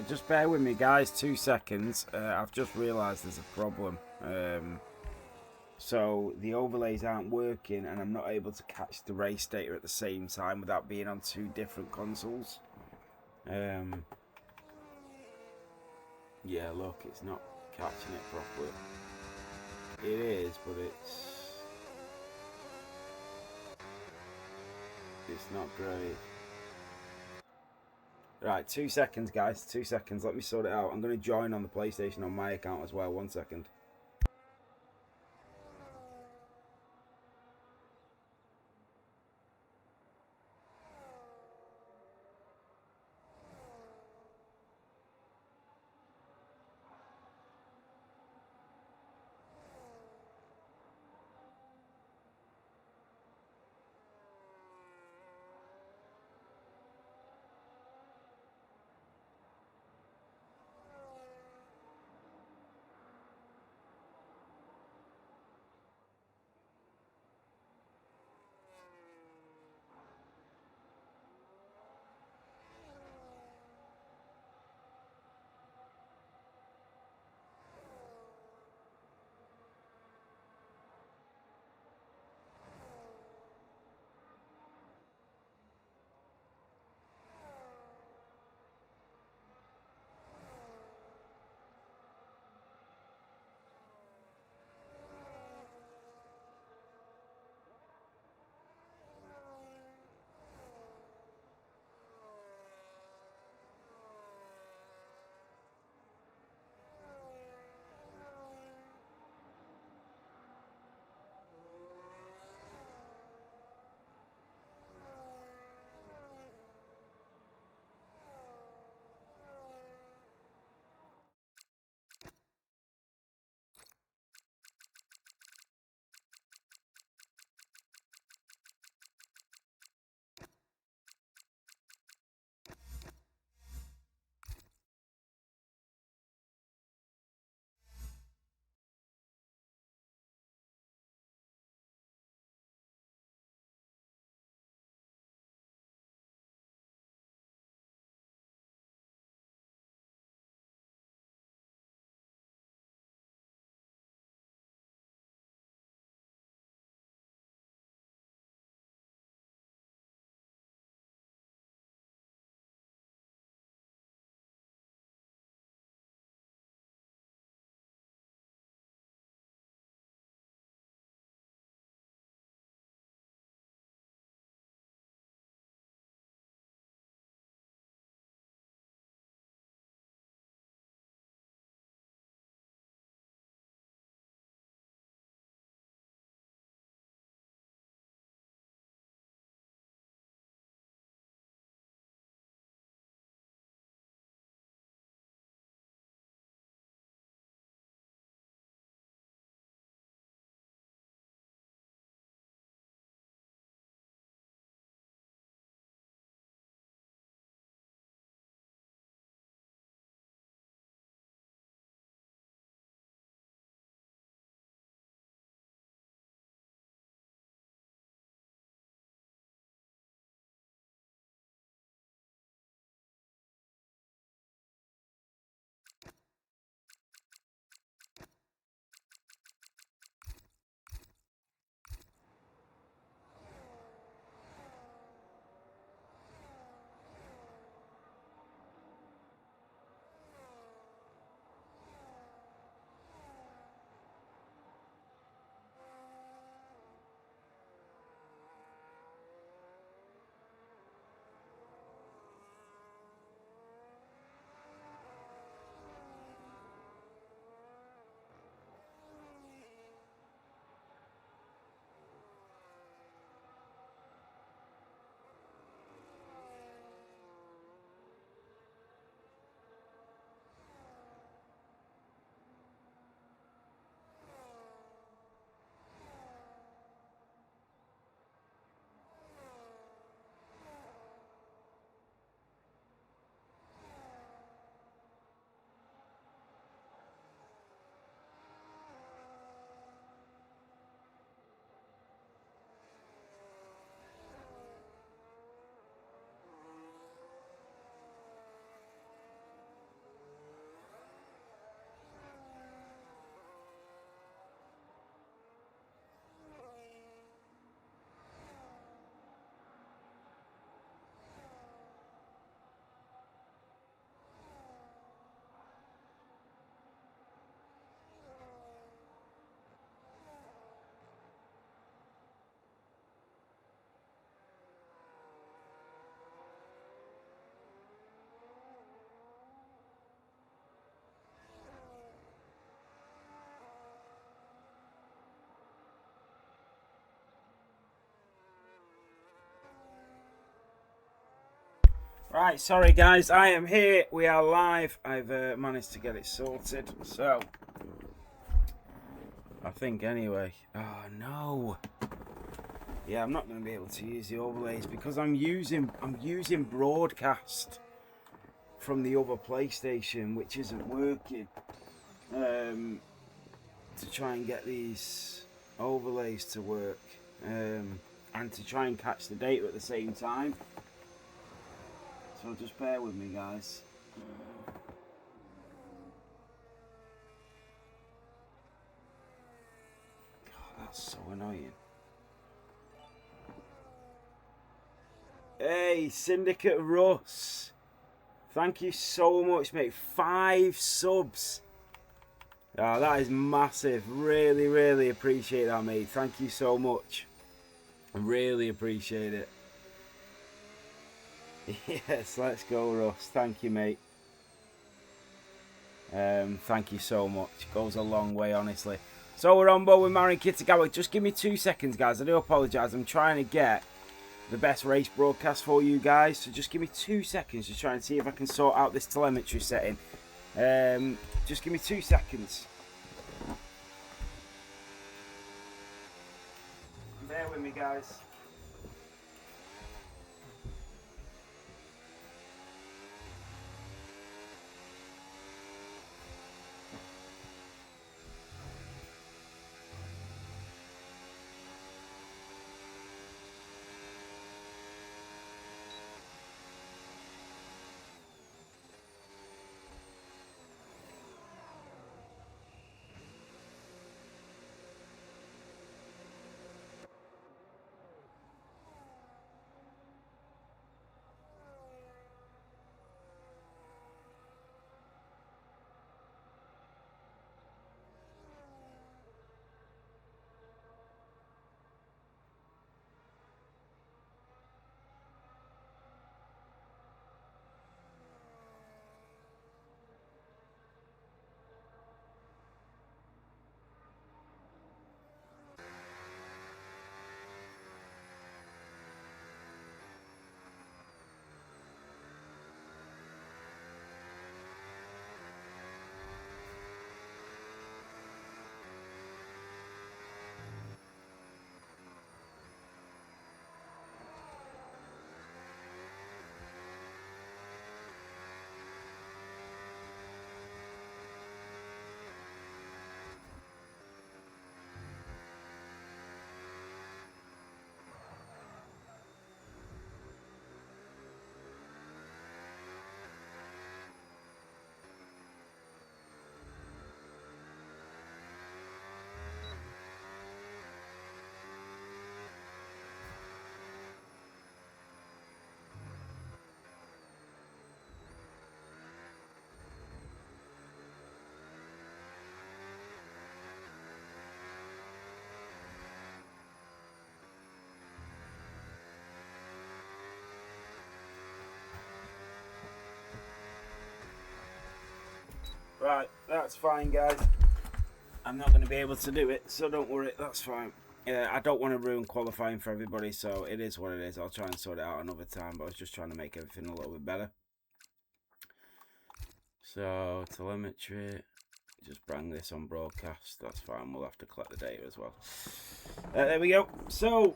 Just bear with me, guys. 2 seconds. I've just realised there's a problem. So the overlays aren't working, and I'm not able to catch the race data at the same time without being on two different consoles. Yeah, look, it's not catching it properly. It is, but it's not great. Right, 2 seconds, guys. 2 seconds. Let me sort it out. I'm going to join on the PlayStation on my account as well. 1 second. Right, sorry guys, I am here. We are live. I've managed to get it sorted. So, I think anyway. Oh no. Yeah, I'm not going to be able to use the overlays because I'm using broadcast from the other PlayStation, which isn't working. To try and get these overlays to work, and to try and catch the data at the same time. So just bear with me, guys. Oh, that's so annoying. Hey, Syndicate Russ. Thank you so much, mate. 5 subs. Oh, that is massive. Really, really appreciate that, mate. Thank you so much. I really appreciate it. Yes, let's go, Russ. Thank you, mate. Thank you so much. Goes a long way, honestly. So we're on board with Marion Kitagawa. Just give me 2 seconds, guys. I do apologise. I'm trying to get the best race broadcast for you guys. So just give me 2 seconds to try and see if I can sort out this telemetry setting. Just give me 2 seconds. Bear with me, guys. Right, that's fine, guys. I'm not going to be able to do it, so don't worry, that's fine. I don't want to ruin qualifying for everybody, so it is what it is. I'll try and sort it out another time, but I was just trying to make everything a little bit better. So, telemetry, just bring this on broadcast, that's fine. We'll have to collect the data as well. There we go. So,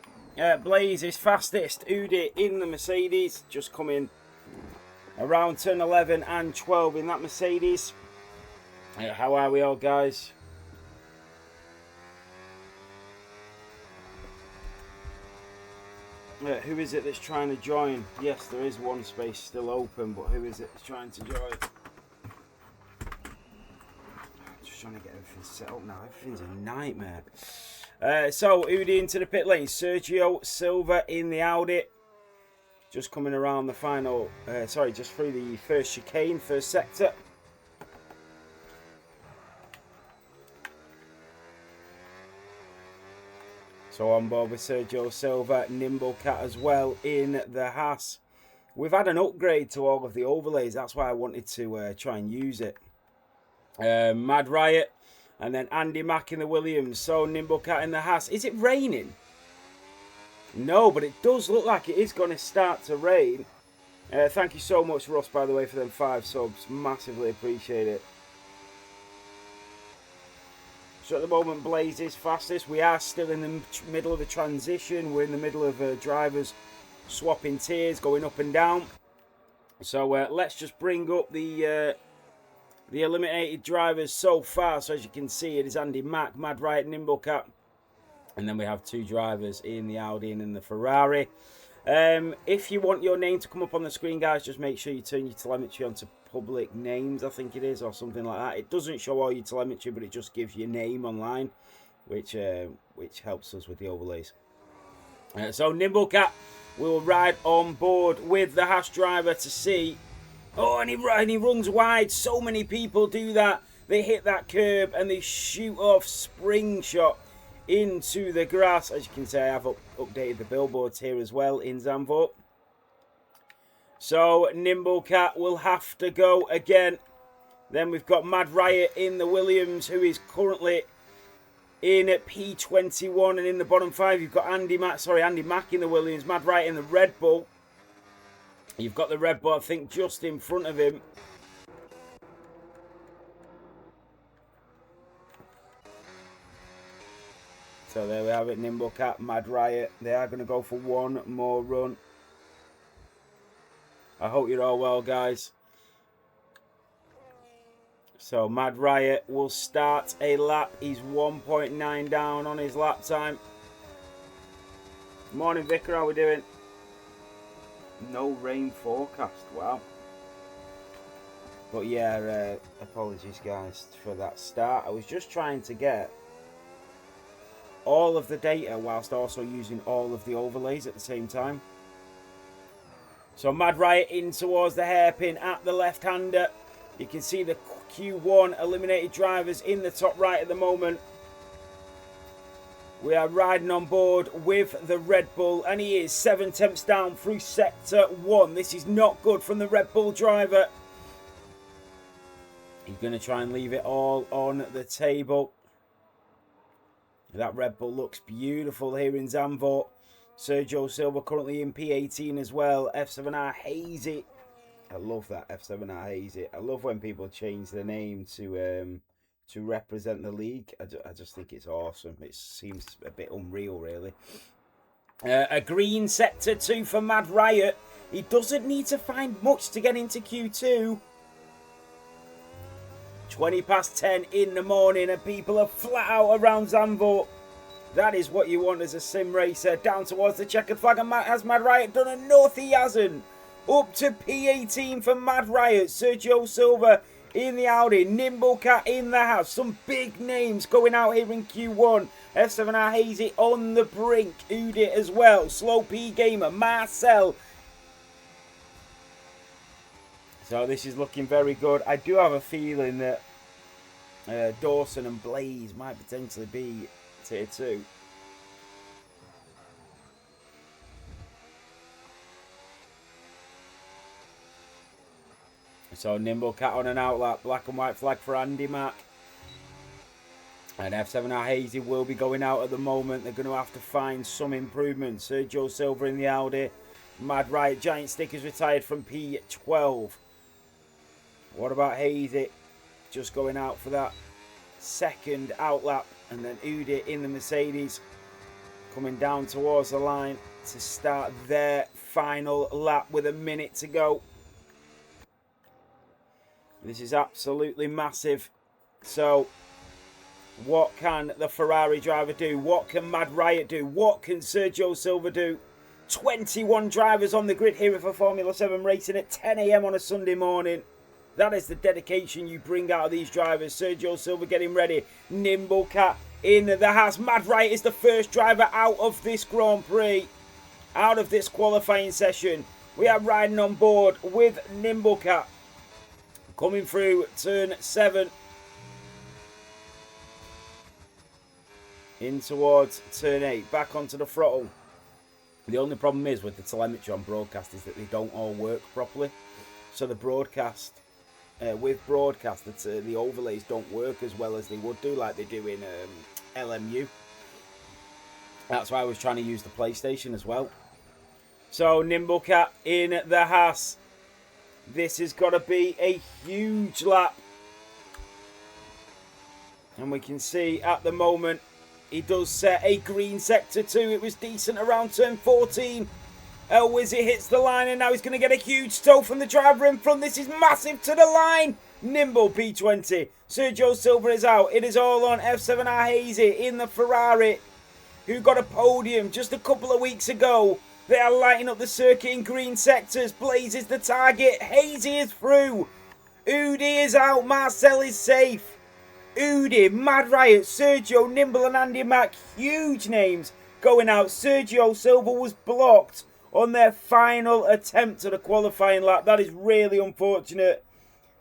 Blaze is fastest. Udi in the Mercedes, just coming around turn 11 and 12 in that Mercedes. How are we all, guys? Who is it that's trying to join? Yes, there is one space still open, but who is it that's trying to join? I'm just trying to get everything set up now. Everything's a nightmare. So, Udi into the pit lane. Sergio Silva in the Audi. Just coming around the final, just through the first chicane, first sector. So on board with Sergio Silva, Nimble Cat as well in the Haas. We've had an upgrade to all of the overlays. That's why I wanted to try and use it. Mad Riot. And then Andy Mack in the Williams. So Nimble Cat in the Haas. Is it raining? No, but it does look like it is going to start to rain. Thank you so much, Russ, by the way, for them 5 subs. Massively appreciate it. So at the moment, Blaze is fastest. We are still in the middle of the transition. We're in the middle of drivers swapping tiers, going up and down. So let's just bring up the eliminated drivers so far. So as you can see, it is Andy Mack, Mad Riot, Nimblecat. And then we have 2 drivers in the Audi and in the Ferrari. If you want your name to come up on the screen, guys, just make sure you turn your telemetry onto public names, I think it is, or something like that. It doesn't show all your telemetry, but it just gives your name online, which helps us with the overlays. So Nimblecat will ride on board with the Haas driver to see. Oh, and he runs wide. So many people do that. They hit that curb and they shoot off spring shot into the grass. As you can see, I have updated the billboards here as well in Zandvoort. So Nimblecat will have to go again. Then we've got Mad Riot in the Williams, who is currently in at P21, and in the bottom 5 you've got Andy Mack in the Williams, Mad Riot in the Red Bull. You've got the Red Bull, I think, just in front of him. So there we have it, Nimblecat, Mad Riot. They are going to go for one more run. I hope you're all well, guys. So Mad Riot will start a lap. He's 1.9 down on his lap time. Morning, Vicar. How we doing? No rain forecast. Wow. But yeah, apologies, guys, for that start. I was just trying to get all of the data whilst also using all of the overlays at the same time. So Mad Riot in towards the hairpin at the left-hander. You can see the Q1 eliminated drivers in the top right at the moment. We are riding on board with the Red Bull, and he is 7 tenths down through sector 1. This is not good from the Red Bull driver. He's going to try and leave it all on the table. That Red Bull looks beautiful here in Zandvoort. Sergio Silva currently in P18 as well. F7R Hazy. I love that, F7R Hazy. I love when people change their name to represent the league. I just think it's awesome. It seems a bit unreal, really. A green sector 2 for Mad Riot. He doesn't need to find much to get into Q2. 20 past 10 in the morning and people are flat out around Zandvoort. That is what you want as a sim racer. Down towards the checkered flag, and has Mad Riot done enough? He hasn't. Up to P18 for Mad Riot. Sergio Silva in the Audi. Nimblecat in the house. Some big names going out here in Q1. F7R Hazy on the brink. Udit as well. Slow P Gamer. Marcel. So this is looking very good. I do have a feeling that Dawson and Blaze might potentially be tier 2. So Nimblecat on an outlap. Black and white flag for Andy Mack. And F7R Hazy will be going out at the moment. They're going to have to find some improvement. Sergio Silva in the Audi. Mad Riot Giant Stickers retired from P12. What about Hazy? Just going out for that second outlap. And then Udit in the Mercedes coming down towards the line to start their final lap with a minute to go. This is absolutely massive. So what can the Ferrari driver do? What can Mad Riot do? What can Sergio Silva do? 21 drivers on the grid here for Formula 7 racing at 10 AM on a Sunday morning. That is the dedication you bring out of these drivers. Sergio Silva getting ready. Nimblecat in the house. Mad Riot is the first driver out of this Grand Prix. Out of this qualifying session. We are riding on board with Nimblecat. Coming through turn 7. In towards turn 8. Back onto the throttle. The only problem is with the telemetry on broadcast is that they don't all work properly. So the broadcast... with broadcast, the overlays don't work as well as they would do, like they do in LMU. That's why I was trying to use the PlayStation as well. So Nimblecat in the Haas. This has got to be a huge lap. And we can see at the moment, he does set a green sector 2. It was decent around turn 14. El Wizzy hits the line and now he's going to get a huge tow from the driver in front. This is massive to the line. Nimble P20. Sergio Silva is out. It is all on F7R Hazy in the Ferrari, who got a podium just a couple of weeks ago. They are lighting up the circuit in green sectors. Blaze is the target. Hazy is through. Udi is out. Marcel is safe. Udi, Mad Riot, Sergio, Nimble and Andy Mack. Huge names going out. Sergio Silva was blocked on their final attempt at a qualifying lap. That is really unfortunate.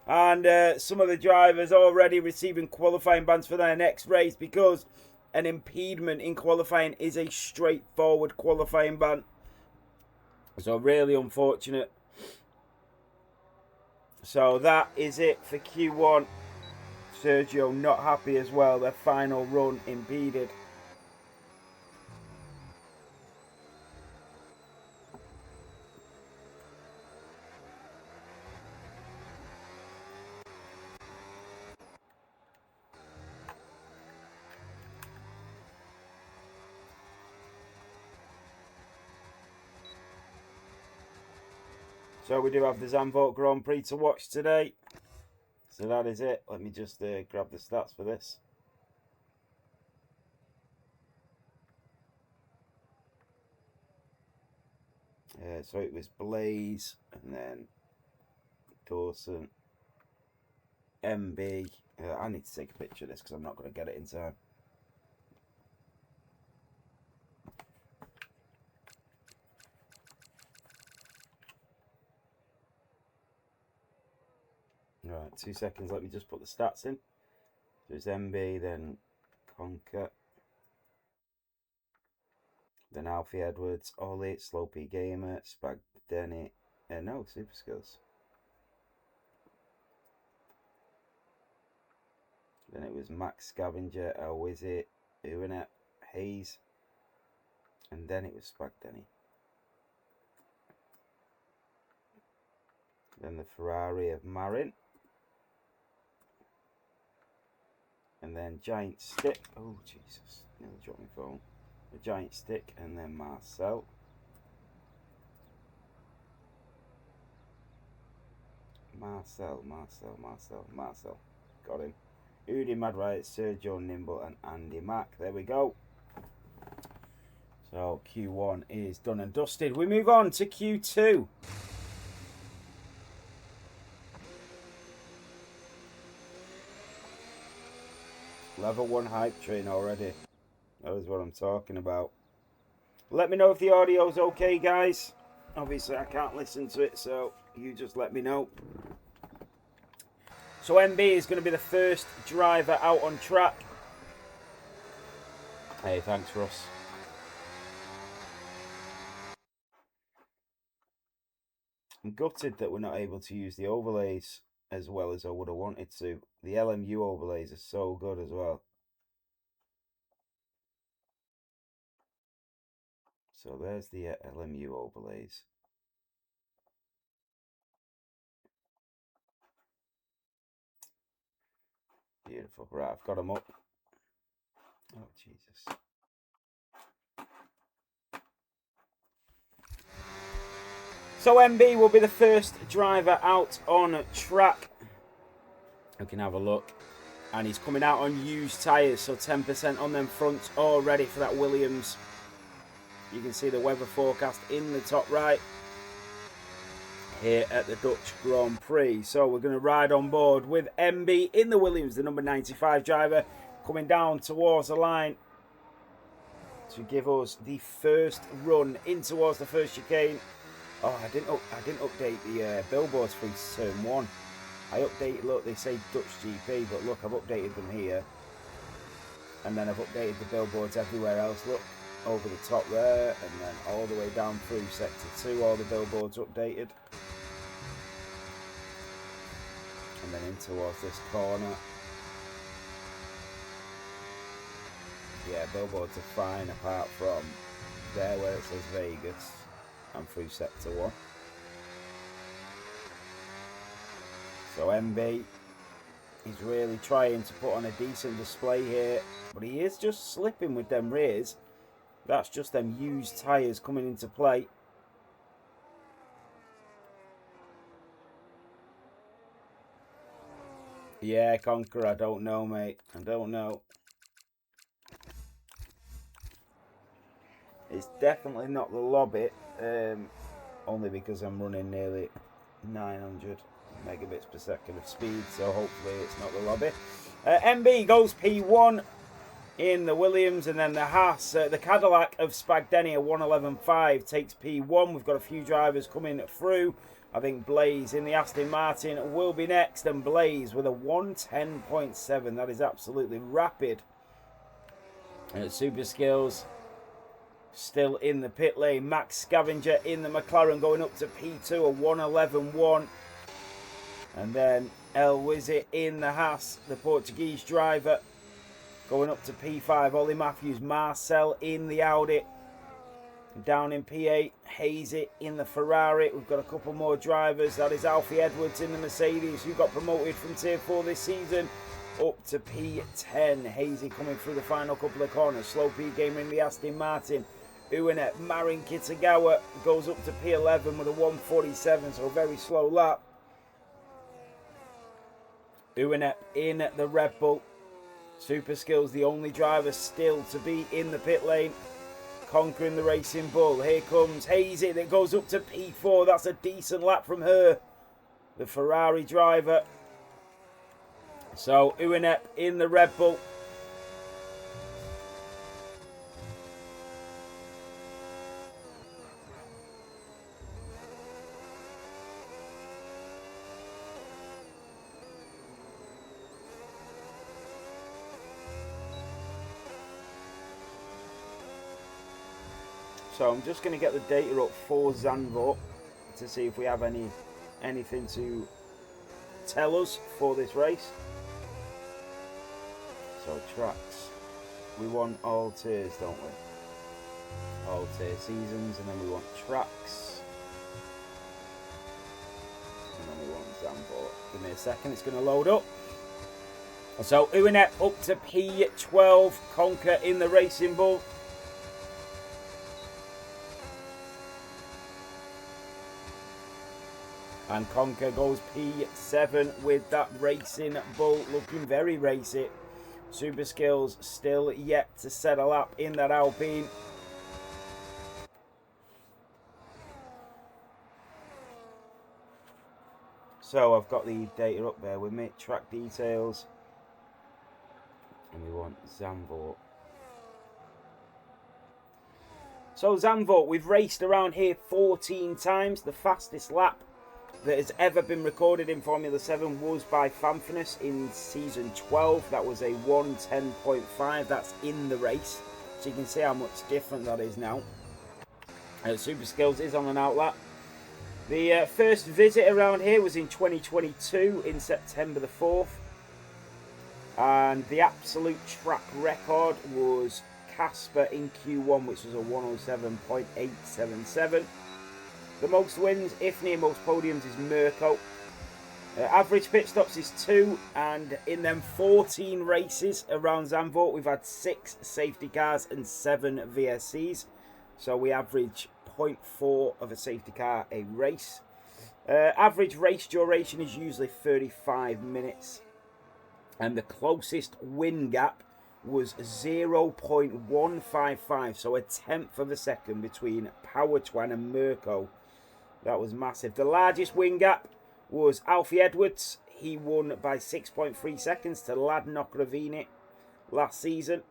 And some of the drivers already receiving qualifying bans for their next race because an impediment in qualifying is a straightforward qualifying ban. So really unfortunate. So that is it for Q1. Sergio not happy as well. Their final run impeded. So we do have the Zandvoort Grand Prix to watch today. So that is it. Let me just grab the stats for this. So it was Blaze and then Dawson, MB. I need to take a picture of this because I'm not going to get it in time. Right, 2 seconds. Let me just put the stats in. So it's MB, then Conker, then Alfie Edwards, Ollie, Slopey Gamer, Spag Denny, no, Super Skills. Then it was Max Scavenger, El Wizzy, Uinet, Hayes, and then it was Spag Denny. Then the Ferrari of Marin. And then Giant Stick. Oh, Jesus. Nearly dropped my phone. The Giant Stick. And then Marcel. Marcel. Got him. Udi, Mad Riot, Sergio, Nimble, and Andy Mack. There we go. So Q1 is done and dusted. We move on to Q2. Level 1 hype train already. That is what I'm talking about. Let me know if the audio's okay, guys. Obviously, I can't listen to it, so you just let me know. So MB is going to be the first driver out on track. Hey, thanks, Russ. I'm gutted that we're not able to use the overlays as well as I would have wanted to. The LMU overlays are so good as well. So there's the LMU overlays. Beautiful. Right, I've got them up. Oh, Jesus. So MB will be the first driver out on track. We can have a look. And he's coming out on used tyres, so 10% on them fronts already for that Williams. You can see the weather forecast in the top right here at the Dutch Grand Prix. So we're going to ride on board with MB in the Williams, the number 95 driver, coming down towards the line to give us the first run in towards the first chicane. Oh, I didn't update the billboards for turn 1. I updated, look, they say Dutch GP, but look, I've updated them here. And then I've updated the billboards everywhere else, look, over the top there, and then all the way down through sector 2, all the billboards updated. And then in towards this corner. Yeah, billboards are fine apart from there where it says Vegas and through sector 1. So MB is really trying to put on a decent display here, but he is just slipping with them rears. That's just them used tyres coming into play. Yeah, Conqueror, I don't know, mate. I don't know. It's definitely not the lobby, only because I'm running nearly 900 megabits per second of speed, so hopefully it's not the lobby. MB goes P1 in the Williams, and then the Haas, the Cadillac of Spagdenia 111.5 takes P1. We've got a few drivers coming through. I think Blaze in the Aston Martin will be next, and Blaze with a 110.7. That is absolutely rapid. Super Skills still in the pit lane. Max Scavenger in the McLaren going up to P2, a 111.1. And then El Wizzy in the Haas, the Portuguese driver, going up to P5. Ollie Matthews, Marcel in the Audi. Down in P8, Hazy in the Ferrari. We've got a couple more drivers. That is Alfie Edwards in the Mercedes, who got promoted from Tier 4 this season up to P10. Hazy coming through the final couple of corners. Slow P Gamer in the Aston Martin. Uenet Marin Kitagawa goes up to P11 with a 147, so a very slow lap. Uenet in the Red Bull. Super Skills, the only driver still to be in the pit lane, conquering the Racing Bull. Here comes Hazy that goes up to P4. That's a decent lap from her, the Ferrari driver. So Uenet in the Red Bull. So I'm just going to get the data up for Zandvoort to see if we have anything to tell us for this race. So tracks, we want all tiers, don't we? All tier seasons, and then we want tracks, and then we want Zandvoort. Give me a second, it's going to load up. So Uenet up to P12, Conquer in the Racing Bull. And Conquer goes P7 with that Racing Bull, looking very racy. Super Skills still yet to settle up in that Alpine. So I've got the data up there with me, track details. And we want Zandvoort. So Zandvoort, we've raced around here 14 times. The fastest lap that has ever been recorded in Formula 7 was by Fanfinus in season 12. That was a 1:10.5. That's in the race, so you can see how much different that is now. Super Skills is on an outlap. The first visit around here was in 2022 in September the 4th, and the absolute track record was Casper in Q1, which was a 107.877. The most wins, Ifney, most podiums is Mirko. Average pit stops is 2, and in them 14 races around Zandvoort, we've had 6 safety cars and 7 VSCs. So we average 0.4 of a safety car a race. Average race duration is usually 35 minutes. And the closest win gap was 0.155, so a tenth of a second between Power Twan and Mirko. That was massive. The largest win gap was Alfie Edwards. He won by 6.3 seconds to Lad Nokravini last season.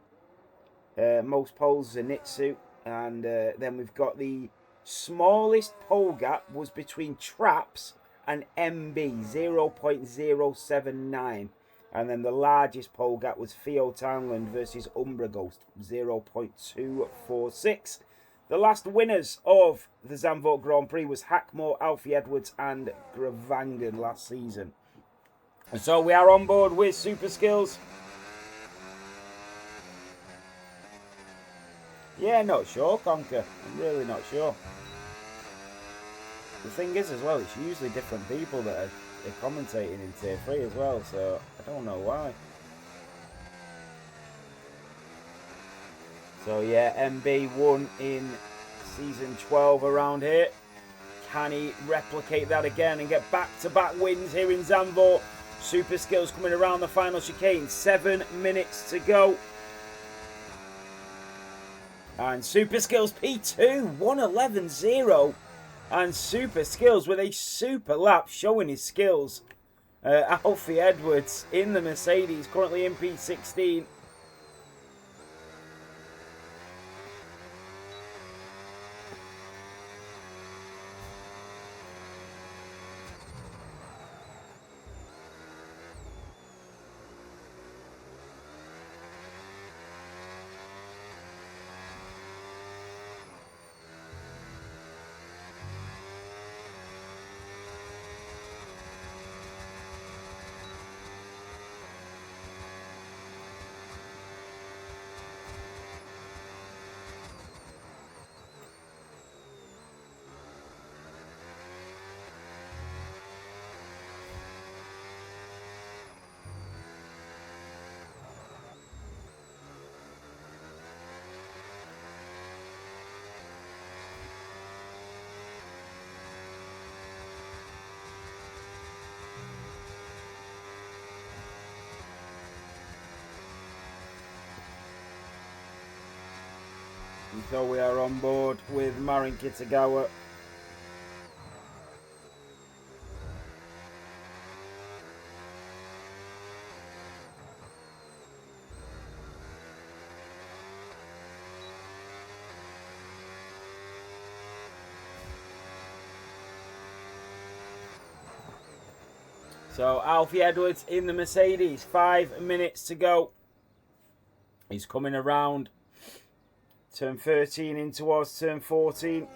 Most poles Zenitsu. And then we've got the smallest pole gap was between Traps and MB, 0.079. And then the largest pole gap was Theo Townland versus Umbra Ghost, 0.246. The last winners of the Zandvoort Grand Prix was Hackmore, Alfie Edwards and Gravangen last season. And so we are on board with Super Skills. Yeah, not sure, Conker. I'm really not sure. the thing is as well, it's usually different people that are commentating in Tier 3 as well, so I don't know why. So yeah, MB won in Season 12 around here. Can he replicate that again and get back-to-back wins here in Zandvoort? Super Skills coming around the final chicane. 7 minutes to go. And Super Skills P2, 1:11.0. And Super Skills with a super lap showing his skills. Alfie Edwards in the Mercedes, currently in P16. So we are on board with Marin Kitagawa. So Alfie Edwards in the Mercedes, 5 minutes to go. He's coming around turn 13 in towards turn 14.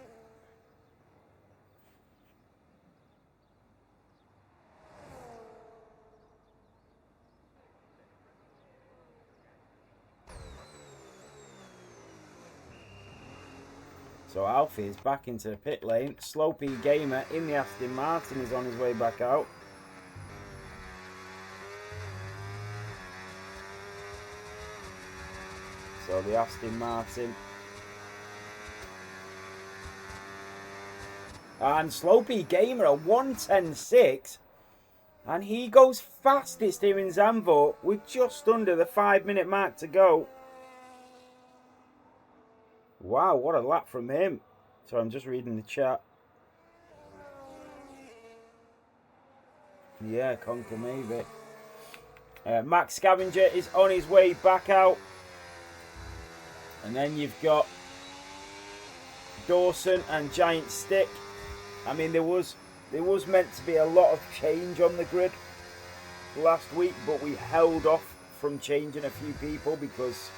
So Alfie is back into the pit lane. Slopey Gamer in the Aston Martin is on his way back out. So the Aston Martin. And Slopey Gamer a 1:10.6. And he goes fastest here in Zandvoort with just under the 5 minute mark to go. Wow, what a lap from him. So I'm just reading the chat. Yeah, Conquer maybe. Max Scavenger is on his way back out. And then you've got Dawson and Giant Stick. I mean, there was meant to be a lot of change on the grid last week, but we held off from changing a few people because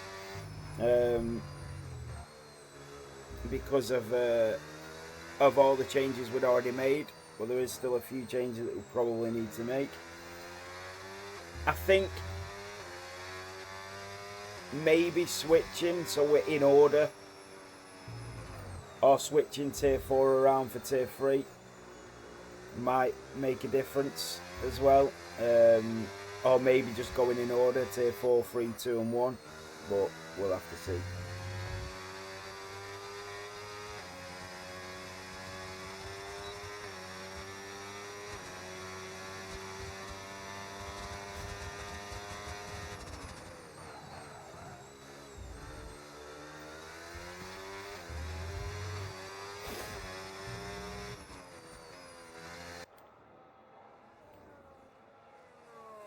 of all the changes we'd already made. But there is still a few changes that we probably need to make. I think maybe switching so we're in order, or switching tier 4 around for tier 3 might make a difference as well, or maybe just going in order, tier 4, 3, 2 and 1, but we'll have to see.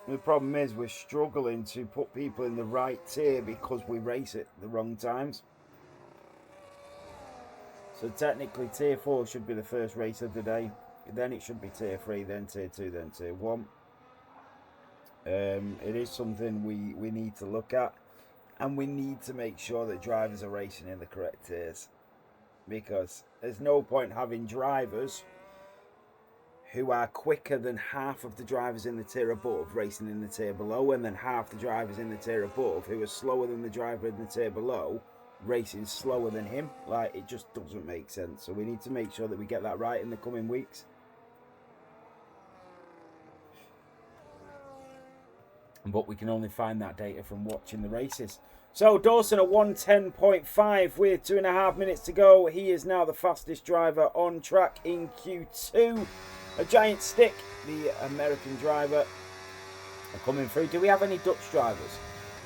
The problem is we're struggling to put people in the right tier because we race at the wrong times. So technically tier 4 should be the first race of the day. Then it should be tier 3, then tier 2, then tier 1. It is something we need to look at. And we need to make sure that drivers are racing in the correct tiers. Because there's no point having drivers who are quicker than half of the drivers in the tier above racing in the tier below, and then half the drivers in the tier above who are slower than the driver in the tier below racing slower than him. Like, it just doesn't make sense. So we need to make sure that we get that right in the coming weeks. But we can only find that data from watching the races. So Dawson at 1:10.5 with 2.5 minutes to go. He is now the fastest driver on track in Q2. A Giant Stick, the American driver, are coming through. Do we have any Dutch drivers?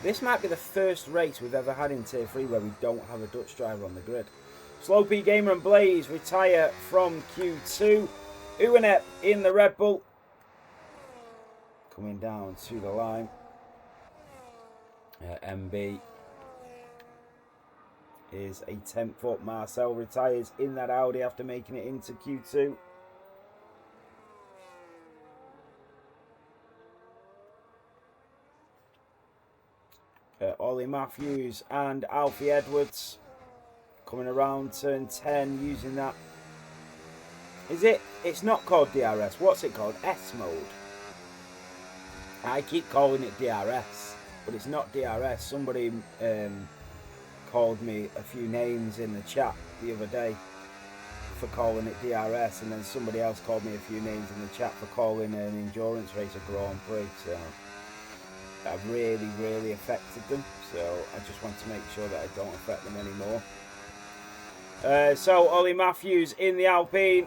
This might be the first race we've ever had in Tier 3 where we don't have a Dutch driver on the grid. Slow P Gamer and Blaze retire from Q2. Uenep in the Red Bull. Coming down to the line. MB is a 10th up. Marcel retires in that Audi after making it into Q2. Ollie Matthews and Alfie Edwards coming around turn 10 using that. Is it? It's not called DRS. What's it called? S mode. I keep calling it DRS, but it's not DRS. Somebody called me a few names in the chat the other day for calling it DRS, and then somebody else called me a few names in the chat for calling an endurance race a Grand Prix. So that really affected them. So I just want to make sure that I don't affect them anymore. So Ollie Matthews in the Alpine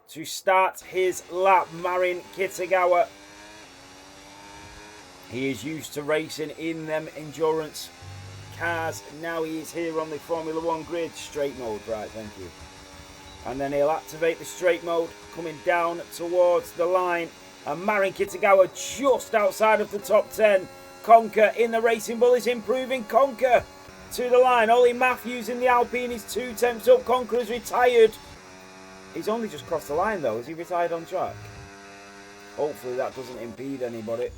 to start his lap. Marin Kitagawa. He is used to racing in them endurance cars. Now he is here on the Formula 1 grid. Straight mode, right, thank you. And then he'll activate the straight mode, coming down towards the line. And Marin Kitagawa just outside of the top 10. Conker in the Racing Bull is improving. Conker to the line. Ollie Matthews in the Alpine is 2 tenths up. Conker has retired. He's only just crossed the line though. Is he retired on track? Hopefully that doesn't impede anybody.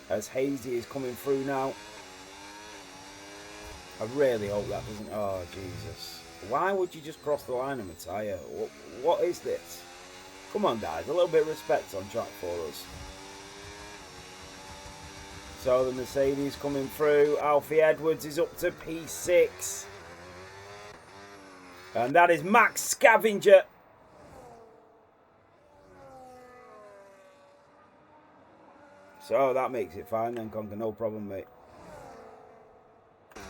As Hazy is coming through now. I really hope that doesn't... Oh, Jesus. Why would you just cross the line and retire? What is this? Come on, guys. A little bit of respect on track for us. So the Mercedes coming through. Alfie Edwards is up to P6. And that is Max Scavenger. So that makes it fine then, Conker. No problem, mate.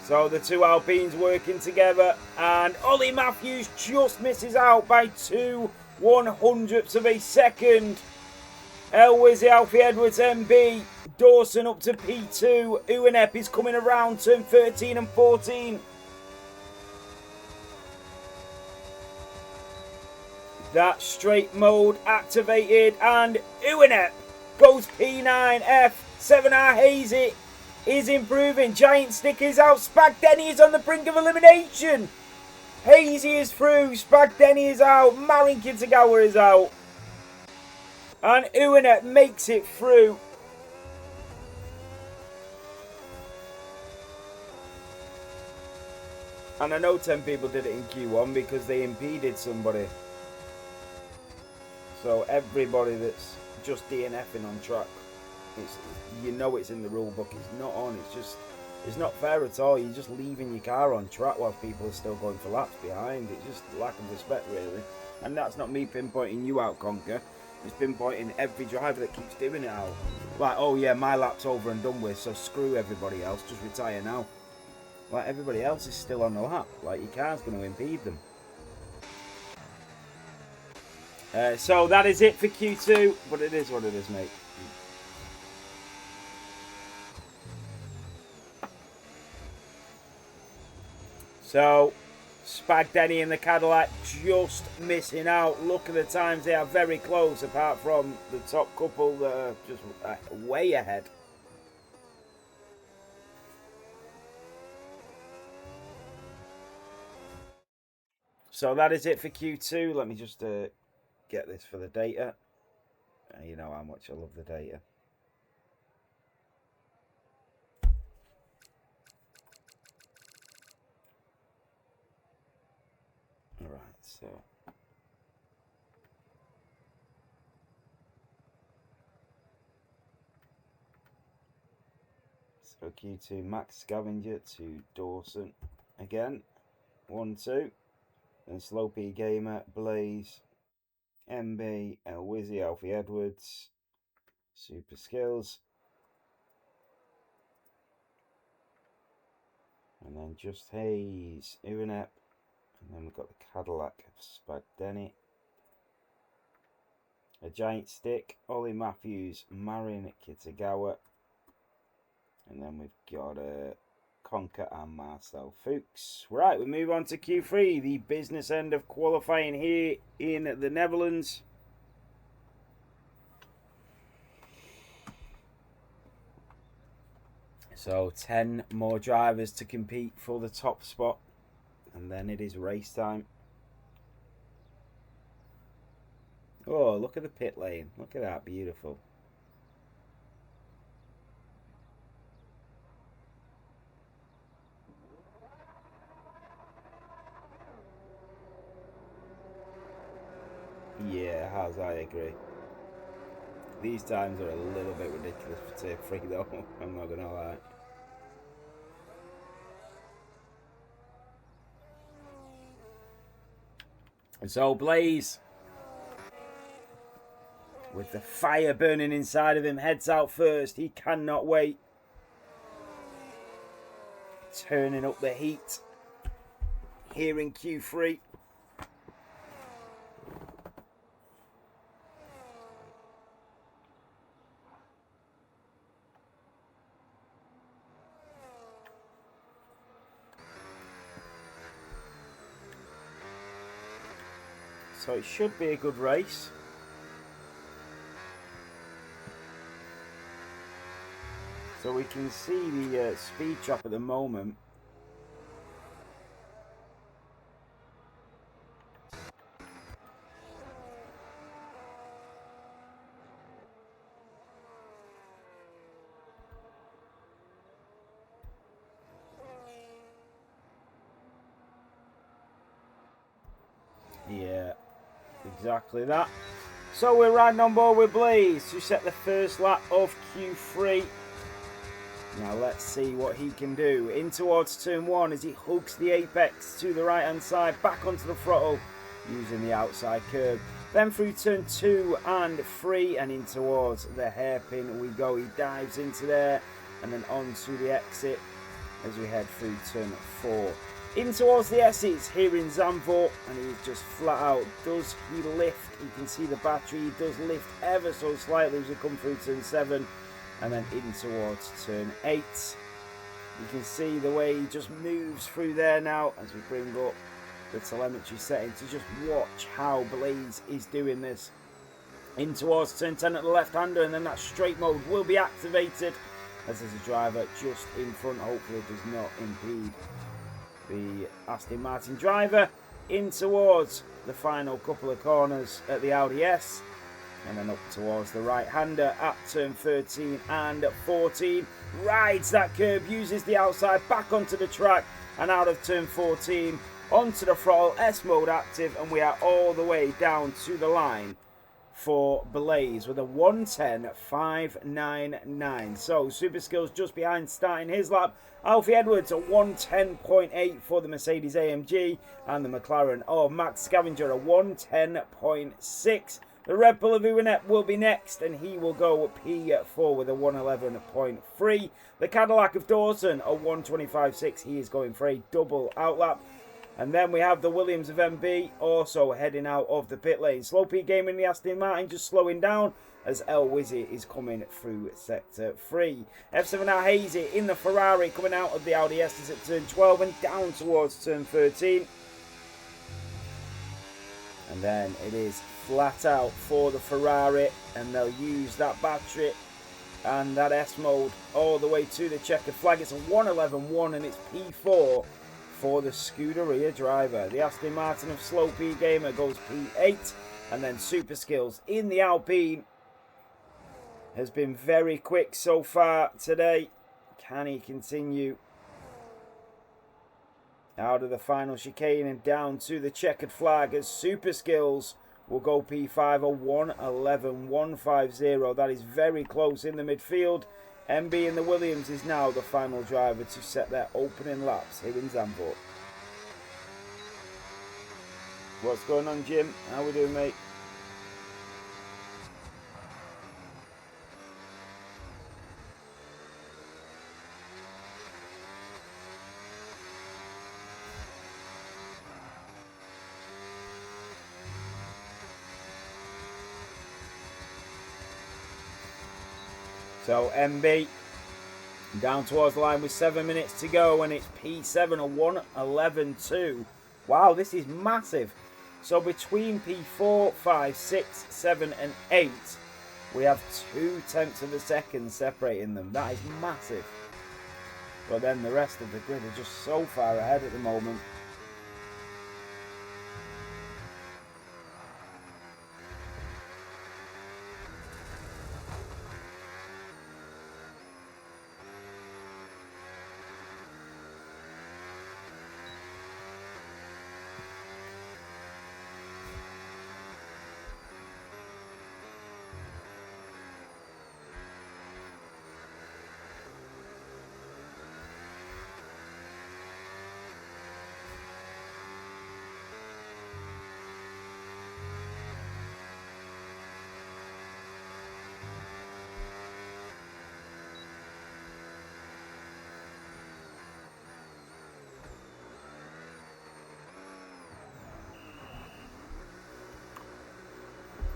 So the two Alpines working together. And Ollie Matthews just misses out by 2/100ths of a second. Elwizzy, Alfie Edwards, MB. Dawson up to P2. Uenep is coming around turn 13 and 14. That straight mode activated. And Uenep goes P9. F7R Hazy is improving. Giant Stick is out. Spag Denny is on the brink of elimination. Hazy is through. Spag Denny is out. Marin Kitagawa is out. And Uenep makes it through. And I know 10 people did it in Q1 because they impeded somebody. So everybody that's just DNFing on track, you know it's in the rule book. It's not on. It's not fair at all. You're just leaving your car on track while people are still going for laps behind. It's just lack of respect, really. And that's not me pinpointing you out, Conker. It's pinpointing every driver that keeps doing it out. Like, oh yeah, my lap's over and done with, so screw everybody else. Just retire now. Like, everybody else is still on the lap. Like, your car's going to impede them. So that is it for Q2, but it is what it is, mate. So, Spag Denny and the Cadillac just missing out. Look at the times, they are very close, apart from the top couple that are just way ahead. So that is it for Q2. Let me just get this for the data. You know how much I love the data. Alright, so Q2, Max Scavenger to Dawson again. 1-2. Then Slow P Gamer, Blaze, MB, El Wizzy, Alfie Edwards, Super Skills. And then Just Hayes, Urinep. And then we've got the Cadillac of Spag Denny. A Giant Stick, Ollie Matthews, Marin Kitagawa. And then we've got Conker and Marcel Fuchs. Right, we move on to Q3, the business end of qualifying here in the Netherlands. So 10 more drivers to compete for the top spot, and then it is race time. Oh, look at the pit lane. Look at that, beautiful. Yeah, Haz, I agree. These times are a little bit ridiculous for Tier 3 though, I'm not gonna lie. And so Blaze, with the fire burning inside of him, heads out first. He cannot wait. Turning up the heat here in Q3. So it should be a good race. So we can see the speed trap at the moment. Yeah, exactly that. So we're riding on board with Blaze to set the first lap of Q3. Now let's see what he can do. In towards turn 1 as he hugs the apex to the right hand side, back onto the throttle using the outside curb. Then through turn 2 and 3 and in towards the hairpin we go. He dives into there and then onto the exit as we head through turn 4. In towards the S's here in Zandvoort, and he's just flat out. Does he lift? You can see the battery. He does lift ever so slightly as we come through turn 7 and then in towards turn 8. You can see the way he just moves through there now as we bring up the telemetry setting to just watch how Blaze is doing this. In towards turn 10 at the left-hander, and then that straight mode will be activated as there's a driver just in front. Hopefully it does not impede the Aston Martin driver. In towards the final couple of corners at the Audi S, and then up towards the right-hander at turn 13 and 14. Rides that curb, uses the outside back onto the track, and out of turn 14 onto the throttle, S mode active, and we are all the way down to the line for Blaze with a 1:10.599. So Super Skills just behind starting his lap. Alfie Edwards a 1:10.8 for the Mercedes AMG, and the McLaren of Max Scavenger a 1:10.6. The Red Bull of Urinep will be next, and he will go P4 with a 1:11.3. The Cadillac of Dawson a 1:25.6. He is going for a double outlap. And then we have the Williams of MB also heading out of the pit lane. Slow P Gaming, the Aston Martin just slowing down as El Wizzy is coming through sector 3. F7R Hazy in the Ferrari coming out of the Audi S at turn 12 and down towards turn 13. And then it is flat out for the Ferrari, and they'll use that battery and that S mode all the way to the checkered flag. It's a 1:11.1 and it's P4 for the Scuderia driver. The Aston Martin of Slow P Gamer goes P8, and then Super Skills in the Alpine has been very quick so far today. Can he continue out of the final chicane and down to the checkered flag as Super Skills will go P5, a 1:11.150. That is very close in the midfield. MB in the Williams is now the final driver to set their opening laps here in Zandvoort. What's going on, Jim? How we doing, mate? So MB down towards the line with 7 minutes to go, and it's P7 a 1:11.2. Wow, this is massive. So between P4, 5, 6, 7, and 8, we have 0.2 of a second separating them. That is massive. But then the rest of the grid are just so far ahead at the moment.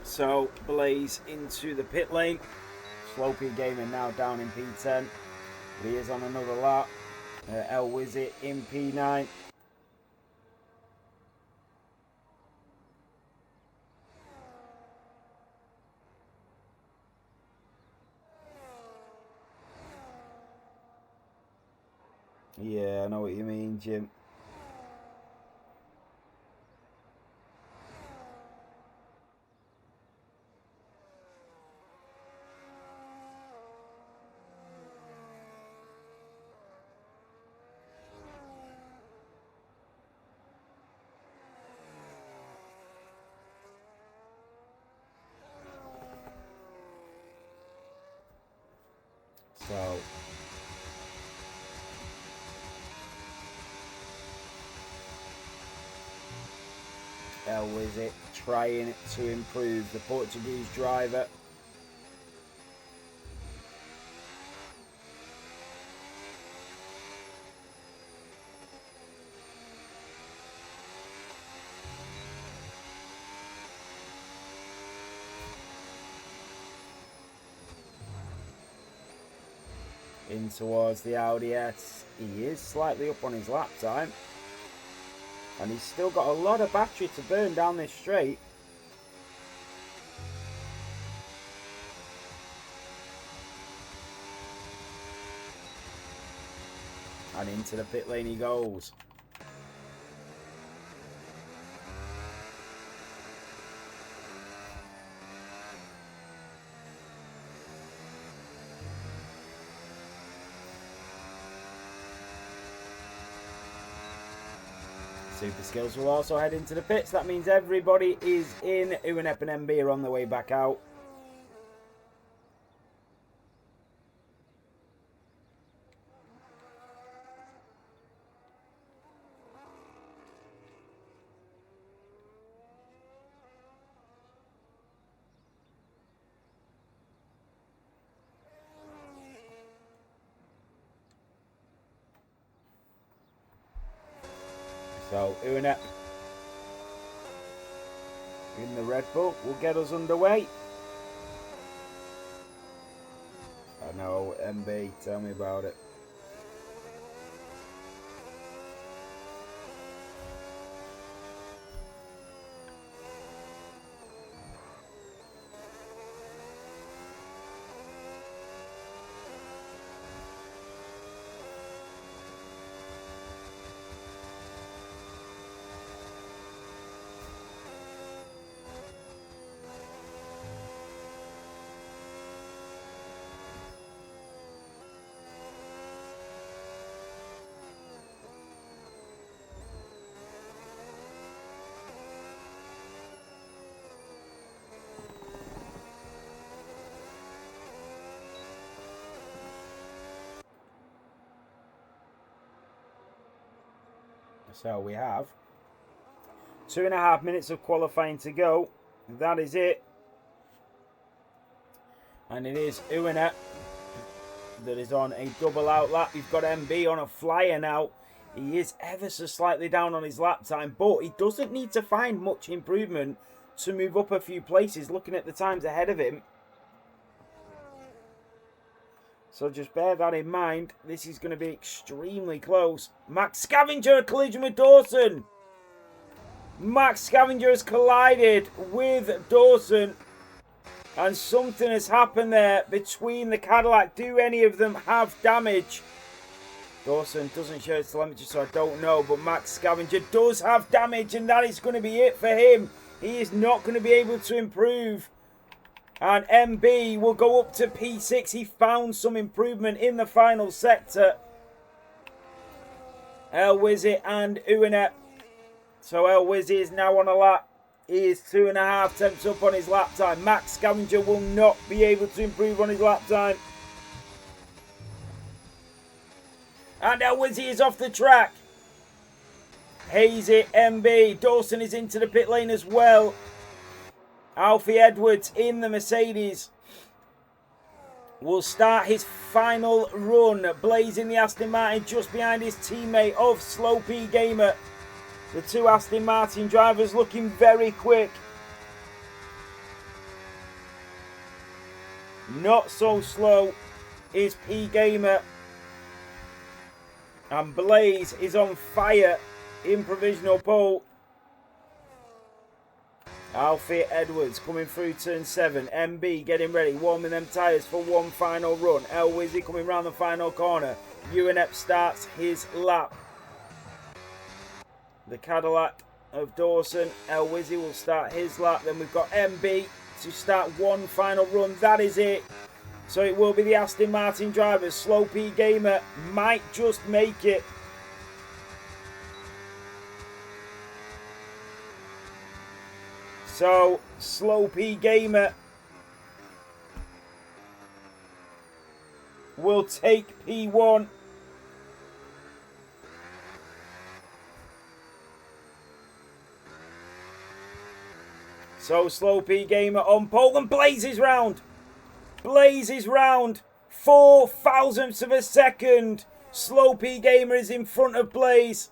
So Blaze into the pit lane. Slopey Gamer now down in P10. He is on another lap. El Wizzy in P9. Yeah, I know what you mean, Jim. So El Wizzy trying to improve the Portuguese driver. In towards the Audi S. He is slightly up on his lap time. And he's still got a lot of battery to burn down this straight. And into the pit lane he goes. Super Skills will also head into the pits. That means everybody is in. Uanep and MB are on the way back out. So Uanep in the Red Bull will get us underway. I know, MB, tell me about it. So we have 2.5 minutes of qualifying to go. That is it. And it is Uenet that is on a double out lap. You've got MB on a flyer now. He is ever so slightly down on his lap time, but he doesn't need to find much improvement to move up a few places, looking at the times ahead of him. So just bear that in mind. This is going to be extremely close. Max Scavenger, a collision with Dawson. Max Scavenger has collided with Dawson. And something has happened there between the Cadillac. Do any of them have damage? Dawson doesn't show his telemetry, so I don't know. But Max Scavenger does have damage, and that is going to be it for him. He is not going to be able to improve. And MB will go up to P6. He found some improvement in the final sector. El Wizzy and Uenet. So El Wizzy is now on a lap. He is 2.5 tenths up on his lap time. Max Scavenger will not be able to improve on his lap time. And El Wizzy is off the track. Hazy, MB. Dawson is into the pit lane as well. Alfie Edwards in the Mercedes will start his final run. Blazing the Aston Martin just behind his teammate of Slow P Gamer. The two Aston Martin drivers looking very quick. Not so slow is P Gamer. And Blaze is on fire in provisional pole. Alfie Edwards coming through turn 7. MB getting ready, warming them tyres for one final run. El Wizzy coming round the final corner. Uenet starts his lap. The Cadillac of Dawson. El Wizzy will start his lap. Then we've got MB to start one final run. That is it. So it will be the Aston Martin drivers. Slow P Gamer might just make it. So Slow P Gamer will take P1. So Slow P Gamer on pole and blazes round. Blazes round. 4 thousandths of a second. Slow P Gamer is in front of Blaze.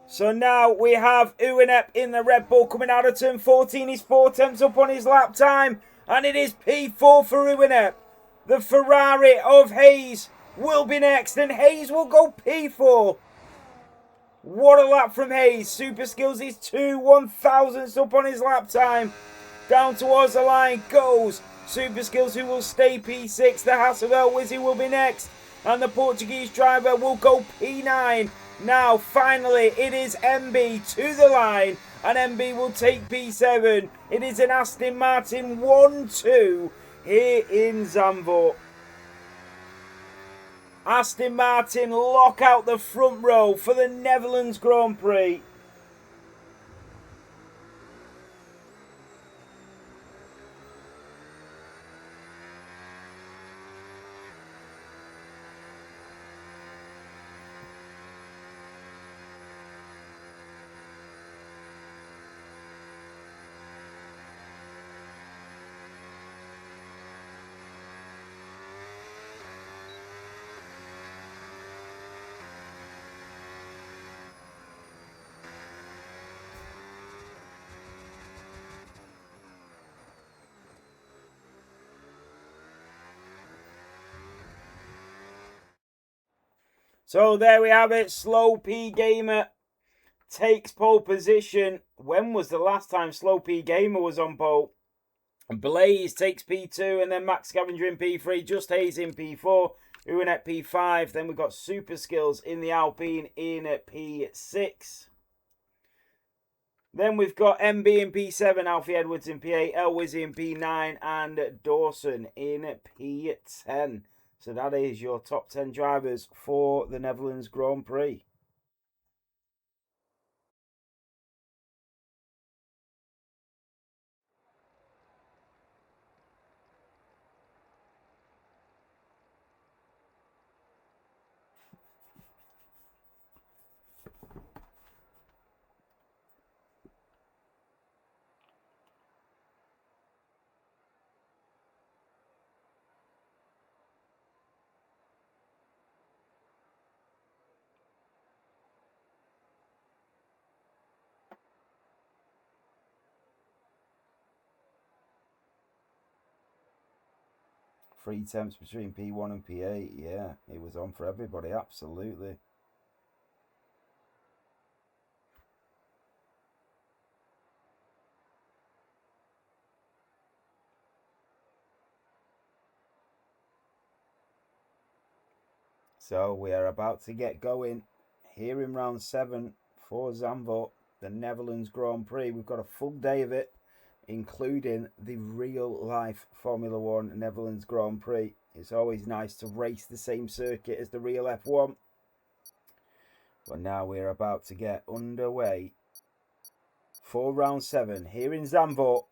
So now we have Uenet in the Red Bull coming out of turn 14. He's 4 tenths up on his lap time. And it is P4 for Uenet. The Ferrari of Hayes will be next. And Hayes will go P4. What a lap from Hayes. Super Skills is 2 1,000ths up on his lap time. Down towards the line goes Super Skills, who will stay P6. The Haas of El Wizzy will be next. And the Portuguese driver will go P9. Now, finally, it is MB to the line. And MB will take P7. It is an Aston Martin 1-2 here in Zandvoort. Aston Martin lock out the front row for the Netherlands Grand Prix. So there we have it. Slow P Gamer takes pole position. When was the last time Slow P Gamer was on pole? Blaze takes P2 and then Max Scavenger in P3. Just Hayes in P4. Uenet P5. Then we've got Super Skills in the Alpine in P6. Then we've got MB in P7, Alfie Edwards in P8, El Wizzy in P9 and Dawson in P10. So that is your top 10 drivers for the Netherlands Grand Prix. 3 tenths between P1 and P8. Yeah, it was on for everybody, absolutely. So we are about to get going here in round 7 for Zandvoort, the Netherlands Grand Prix. We've got a full day of it, including the real-life Formula 1 Netherlands Grand Prix. It's always nice to race the same circuit as the real F1. But now we're about to get underway for round 7 here in Zandvoort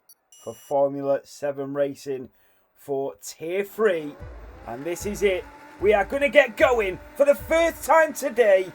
for Formula 7 racing for Tier 3. And this is it. We are going to get going for the first time today.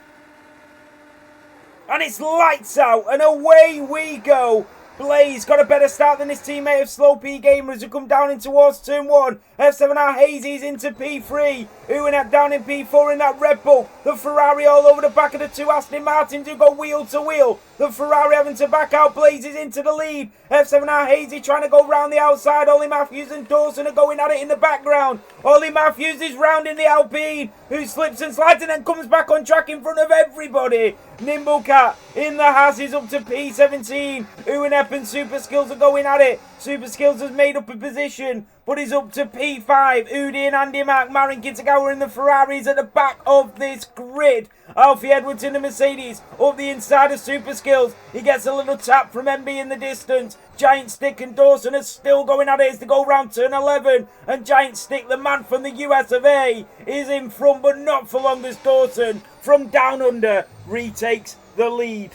And it's lights out and away we go. Blaze got a better start than his teammate of Slow P Gamer as we come down in towards turn 1. F7R Hazy's into P3. Uinep down in P4 in that Red Bull. The Ferrari all over the back of the 2 Aston Martins who go wheel to wheel. The Ferrari having to back out. Blaze is into the lead. F7R Hazy trying to go round the outside. Ollie Matthews and Dawson are going at it in the background. Ollie Matthews is rounding the Alpine, who slips and slides and then comes back on track in front of everybody. Nimble Cat in the Haas is up to P17. Uinep and Super Skills are going at it. Super Skills has made up a position, but he's up to P5. Udi and Andy Mack, Marin Kitagawa in the Ferraris at the back of this grid. Alfie Edwards in the Mercedes, up the inside of Super Skills. He gets a little tap from MB in the distance. Giant Stick and Dawson are still going at it as they go round turn 11. And Giant Stick, the man from the US of A, is in front, but not for long as Dawson from Down Under retakes the lead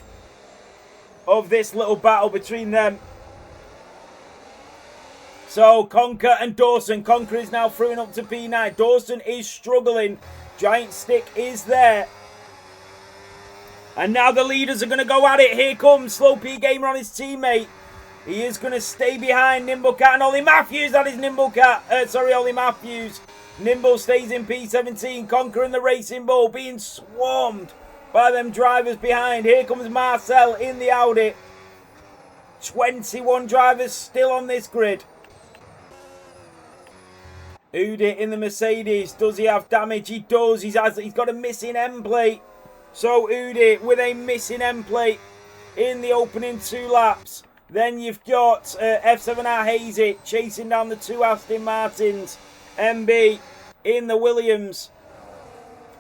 of this little battle between them. So Conker and Dawson. Conker is now through and up to P9. Dawson is struggling. Giant Stick is there. And now the leaders are going to go at it. Here comes Slow P Gamer on his teammate. He is going to stay behind Nimble Cat and Ollie Matthews. That is Nimble Cat. Ollie Matthews. Nimble stays in P17. Conker and the Racing Bull being swarmed by them drivers behind. Here comes Marcel in the Audi. 21 drivers still on this grid. Udi in the Mercedes. Does he have damage? He does. He's got a missing end plate. So Udi with a missing end plate in the opening 2 laps. Then you've got F7R Hazy chasing down the 2 Aston Martins. MB in the Williams.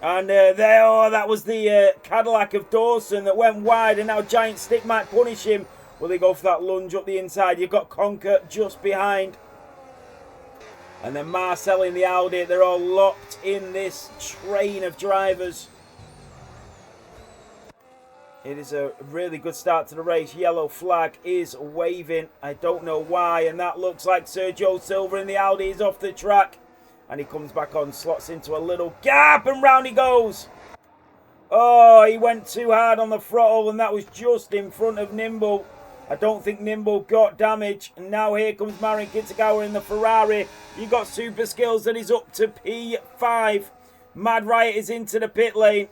And that was the Cadillac of Dawson that went wide. And now Giant Stick might punish him. Will they go for that lunge up the inside? You've got Conker just behind. And then Marcel in the Audi. They're all locked in this train of drivers. It is a really good start to the race. Yellow flag is waving. I don't know why. And that looks like Sergio Silva in the Audi is off the track. And he comes back on, slots into a little gap, and round he goes. Oh, he went too hard on the throttle, and that was just in front of Nimble. I don't think Nimble got damage. And now here comes Marin Kitagawa in the Ferrari. You got Super Skills that is up to P5. Mad Riot is into the pit lane.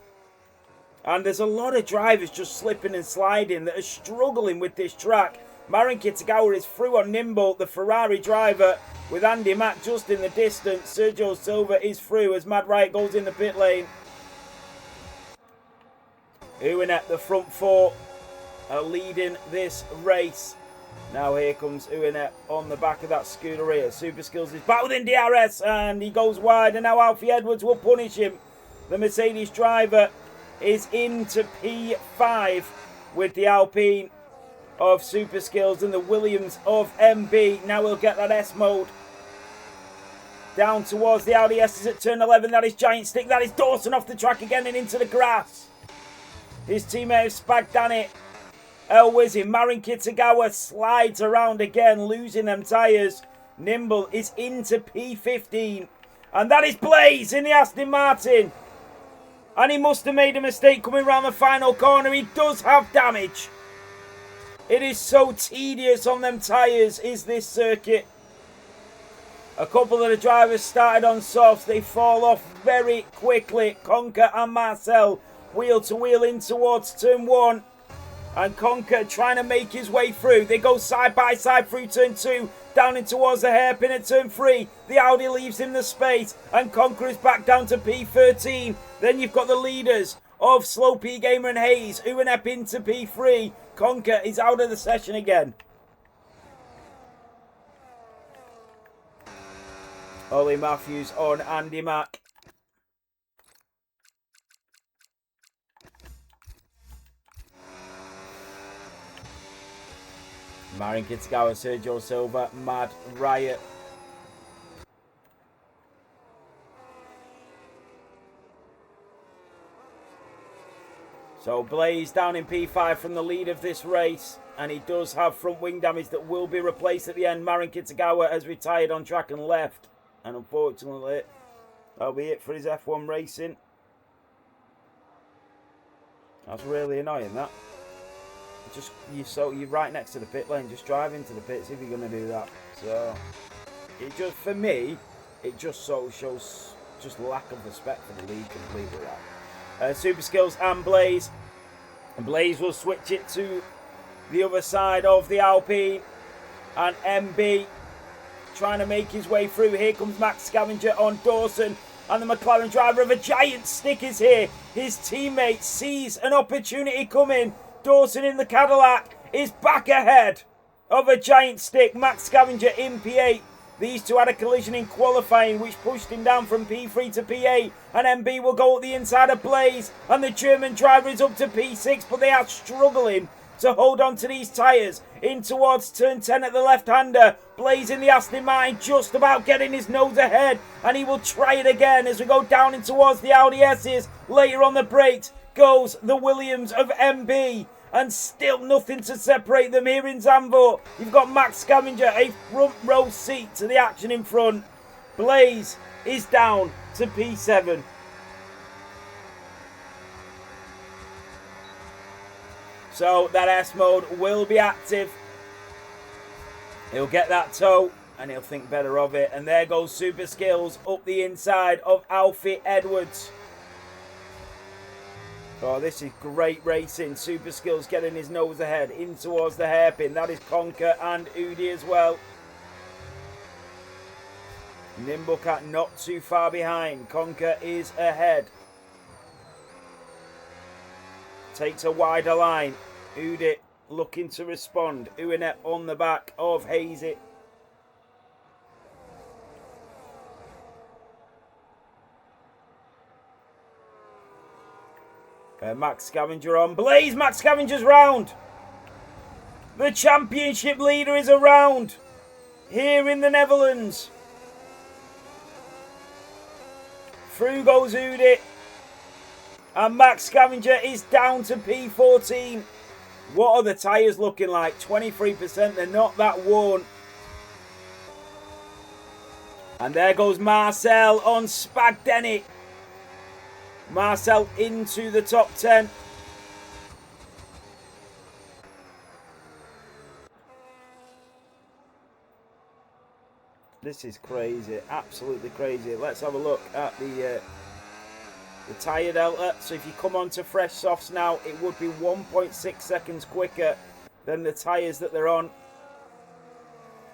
And there's a lot of drivers just slipping and sliding that are struggling with this track. Marin Kitagawa is through on Nimble, the Ferrari driver, with Andy Mack just in the distance. Sergio Silva is through as Mad Riot goes in the pit lane. Uinep, the front 4, are leading this race. Now here comes Uinep on the back of that Scuderia. Super Skills is back within DRS and he goes wide, and now Alfie Edwards will punish him. The Mercedes driver is into P5 with the Alpine of Super Skills and the Williams of MB. Now we'll get that S mode. Down towards the Audi S is at turn 11. That is Giant Stick. That is Dawson off the track again and into the grass. His teammate Spag Danny. El Wizzy. Marin Kitagawa slides around again, losing them tyres. Nimble is into P15. And that is Blaze in the Aston Martin. And he must have made a mistake coming around the final corner. He does have damage. It is so tedious on them tyres, is this circuit. A couple of the drivers started on softs. They fall off very quickly. Conker and Marcel wheel to wheel in towards turn 1. And Conker trying to make his way through. They go side by side through turn 2. down in towards the hairpin at turn 3. The Audi leaves him the space, and Conquer is back down to P13. Then you've got the leaders of Slow P Gamer and Hayes, Uenep into P3. Conquer is out of the session again. Ollie Matthews on Andy Mack. Marin Kitagawa, Sergio Silva, Mad Riot. So Blaze down in P5 from the lead of this race. And he does have front wing damage that will be replaced at the end. Marin Kitagawa has retired on track and left. And unfortunately, that'll be it for his F1 racing. That's really annoying, that. You're right next to the pit lane. Just drive into the pits if you're going to do that. So, it just, for me, it just sort of shows just lack of respect for the league completely. Super Skills and Blaze. And Blaze will switch it to the other side of the Alpine. And MB trying to make his way through. Here comes Max Scavenger on Dawson. And the McLaren driver of a giant stick is here. His teammate sees an opportunity coming. Dawson in the Cadillac is back ahead of a giant stick. Max Scavenger in P8. These two had a collision in qualifying which pushed him down from P3 to P8. And MB will go at the inside of Blaze. And the German driver is up to P6, but they are struggling to hold on to these tyres. In towards turn 10 at the left-hander. Blaze in the Aston Martin just about getting his nose ahead. And he will try it again as we go down in towards the Audi S's. Later on the brakes goes the Williams of MB. And still nothing to separate them here in Zandvoort. You've got Max Scavenger, a front row seat to the action in front. Blaze is down to P7. So that S mode will be active. He'll get that toe and he'll think better of it. And there goes Super Skills up the inside of Alfie Edwards. Oh, this is great racing. Super Skills getting his nose ahead in towards the hairpin. That is Conquer and Udi as well. Nimblecat not too far behind. Conquer is ahead. Takes a wider line. Udi looking to respond. Uenep on the back of Hazy. Max Scavenger on Blaze. Max Scavenger's round. The championship leader is around here in the Netherlands. Through goes Udi. And Max Scavenger is down to P14. What are the tyres looking like? 23%. They're not that worn. And there goes Marcel on Spagdenny. Marcel into the top 10. This is crazy, absolutely crazy. Let's have a look at the tyre delta. So if you come on to fresh softs now, it would be 1.6 seconds quicker than the tyres that they're on.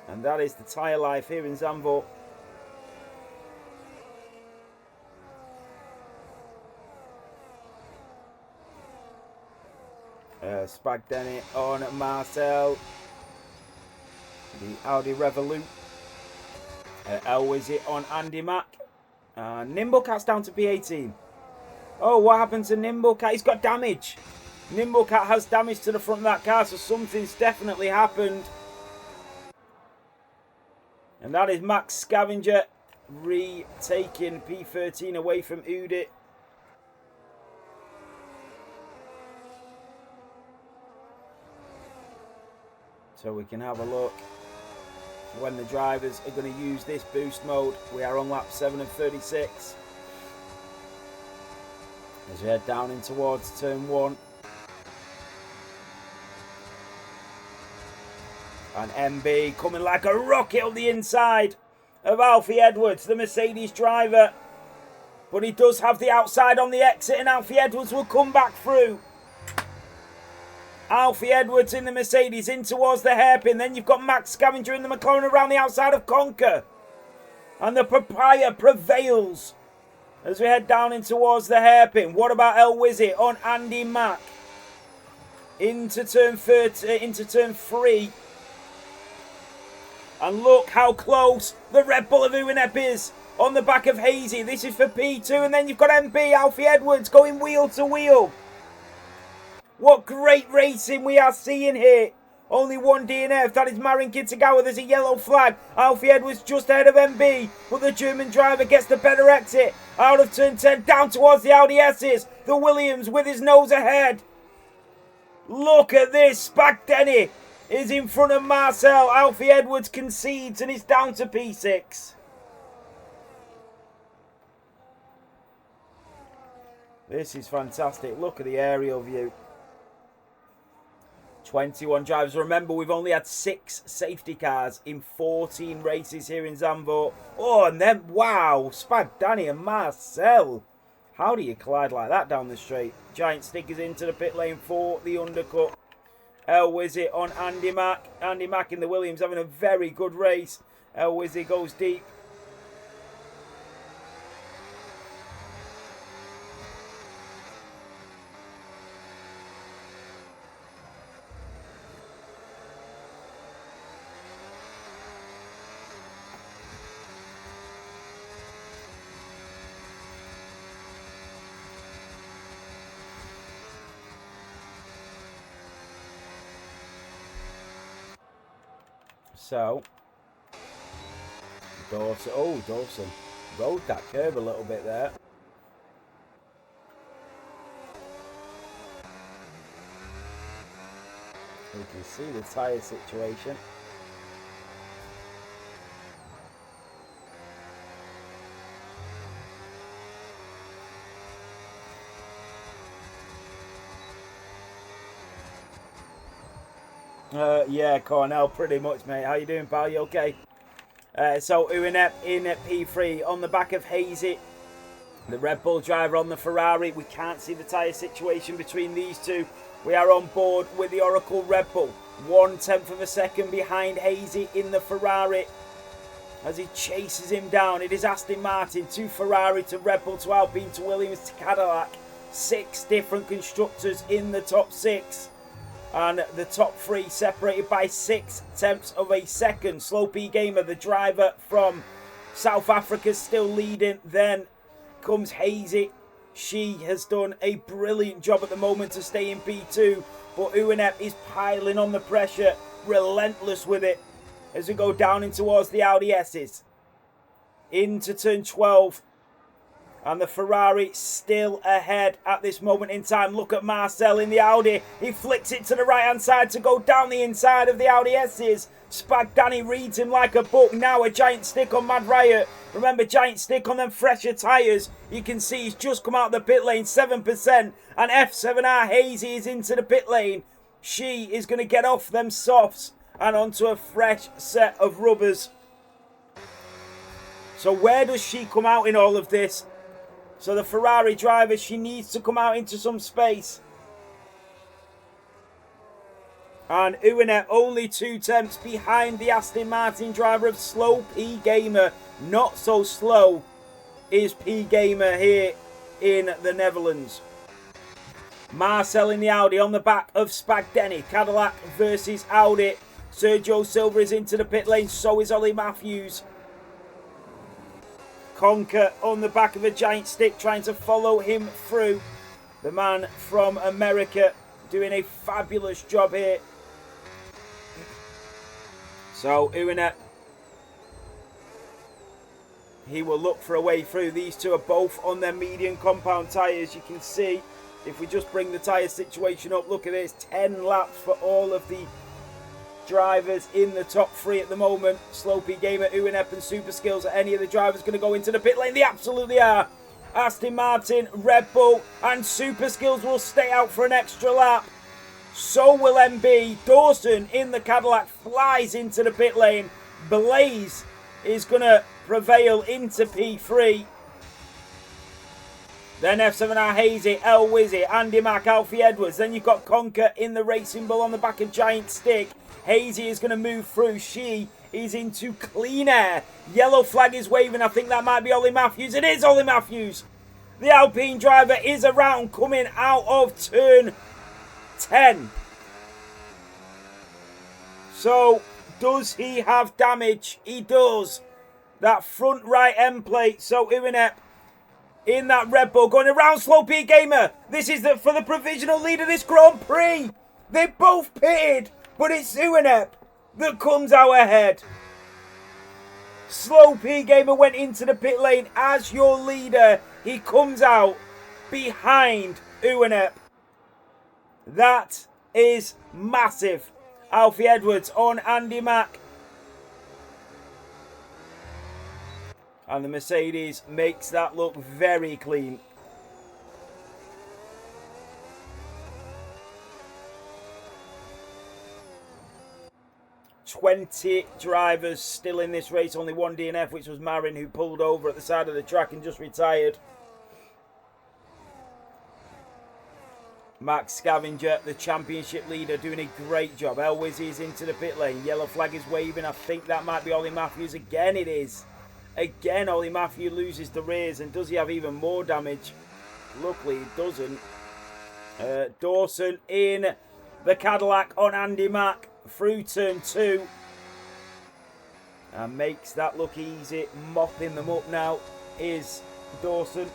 And that is the tyre life here in Zandvoort. Spagdenny on Marcel. The Audi Revolut. Elwizzy on Andy Mack. Nimblecat's down to P18. Oh, what happened to Nimblecat? He's got damage. Nimblecat has damage to the front of that car, so something's definitely happened. And that is Max Scavenger retaking P13 away from Udi. So we can have a look when the drivers are going to use this boost mode. We are on lap 7 of 36. As we head down in towards turn 1. And MB coming like a rocket on the inside of Alfie Edwards, the Mercedes driver. But he does have the outside on the exit, and Alfie Edwards will come back through. Alfie Edwards in the Mercedes in towards the hairpin. Then you've got Max Scavenger in the McLaren around the outside of Conker. And the Papaya prevails as we head down in towards the hairpin. What about El Wizzy on Andy Mack? Into turn 3. And look how close the Red Bull of Uinep is on the back of Hazy. This is for P2. And then you've got MB, Alfie Edwards, going wheel to wheel. What great racing we are seeing here. Only one DNF, that is Marin Kitagawa. There's a yellow flag. Alfie Edwards just ahead of MB. But the German driver gets the better exit. Out of turn 10, down towards the Audi S's. The Williams with his nose ahead. Look at this. Spag Denny is in front of Marcel. Alfie Edwards concedes and it's down to P6. This is fantastic. Look at the aerial view. 21 drivers. Remember, we've only had 6 safety cars in 14 races here in Zandvoort. Oh, and then, wow, Spag Danny and Marcel. How do you collide like that down the straight? Giant stickers into the pit lane for the undercut. El Wizzy on Andy Mack. Andy Mack in the Williams having a very good race. El Wizzy goes deep. So, Dawson rode that curve a little bit there. You can see the tyre situation. Yeah, Cornell, pretty much, mate. How you doing, pal? You okay? So, Uinep in at P3 on the back of Hazy. The Red Bull driver on the Ferrari. We can't see the tyre situation between these two. We are on board with the Oracle Red Bull. 1/10 of a second behind Hazy in the Ferrari. As he chases him down, it is Aston Martin to Ferrari to Red Bull to Alpine to Williams to Cadillac. 6 different constructors in the top 6. And the top 3 separated by 0.6 of a second. Slow P Gamer, the driver from South Africa, still leading. Then comes Hazy. She has done a brilliant job at the moment to stay in P2. But Uinep is piling on the pressure, relentless with it. As we go down in towards the Audi S's. Into turn 12. And the Ferrari still ahead at this moment in time. Look at Marcel in the Audi. He flicks it to the right-hand side to go down the inside of the Audi S's. Spag Danny reads him like a book. Now a giant stick on Mad Riot. Remember, giant stick on them fresher tyres. You can see he's just come out of the pit lane, 7%. And F7R Hazy is into the pit lane. She is going to get off them softs and onto a fresh set of rubbers. So where does she come out in all of this? So the Ferrari driver, she needs to come out into some space. And Uinep only 2/10 behind the Aston Martin driver of Slow P Gamer. Not so slow is P Gamer here in the Netherlands. Marcel in the Audi on the back of Spag Denny. Cadillac versus Audi. Sergio Silva is into the pit lane. So is Ollie Matthews. Conker on the back of a giant stick trying to follow him through. The man from America doing a fabulous job here. So Uinep, he will look for a way through. These two are both on their medium compound tyres. You can see if we just bring the tyre situation up, look at this, 10 laps for all of the drivers in the top 3 at the moment. Slopey Gamer, Uinep and Super Skills. Are any of the drivers going to go into the pit lane? They absolutely are. Aston Martin, Red Bull and Super Skills will stay out for an extra lap. So will MB. Dawson in the Cadillac flies into the pit lane. Blaze is going to prevail into P3. Then F7R Hazy, El Wizzy, Andy Mack, Alfie Edwards. Then you've got Conker in the racing bull on the back of Giant Stick. Hazy is going to move through. She is into clean air. Yellow flag is waving. I think that might be Ollie Matthews. It is Ollie Matthews. The Alpine driver is around, coming out of turn 10. So, does he have damage? He does. That front right end plate. So, Uinep in that Red Bull going around Slow P Gamer. This is for the provisional lead of this Grand Prix. They both pitted, but it's Uinep that comes out ahead. Slow P Gamer went into the pit lane as your leader. He comes out behind Uinep. That is massive. Alfie Edwards on Andy Mack. And the Mercedes makes that look very clean. "20 drivers still in this race, only one DNF, which was Marin, who pulled over at the side of the track and just retired. Max Scavenger, the championship leader, doing a great job. El Wizzy is into the pit lane. Yellow flag is waving. I think that might be Ollie Matthews. Again, it is. Again, Ollie Matthews loses the rears, and does he have even more damage? Luckily, he doesn't. Dawson in the Cadillac on Andy Mack through turn 2. And makes that look easy. Mopping them up now is Dawson.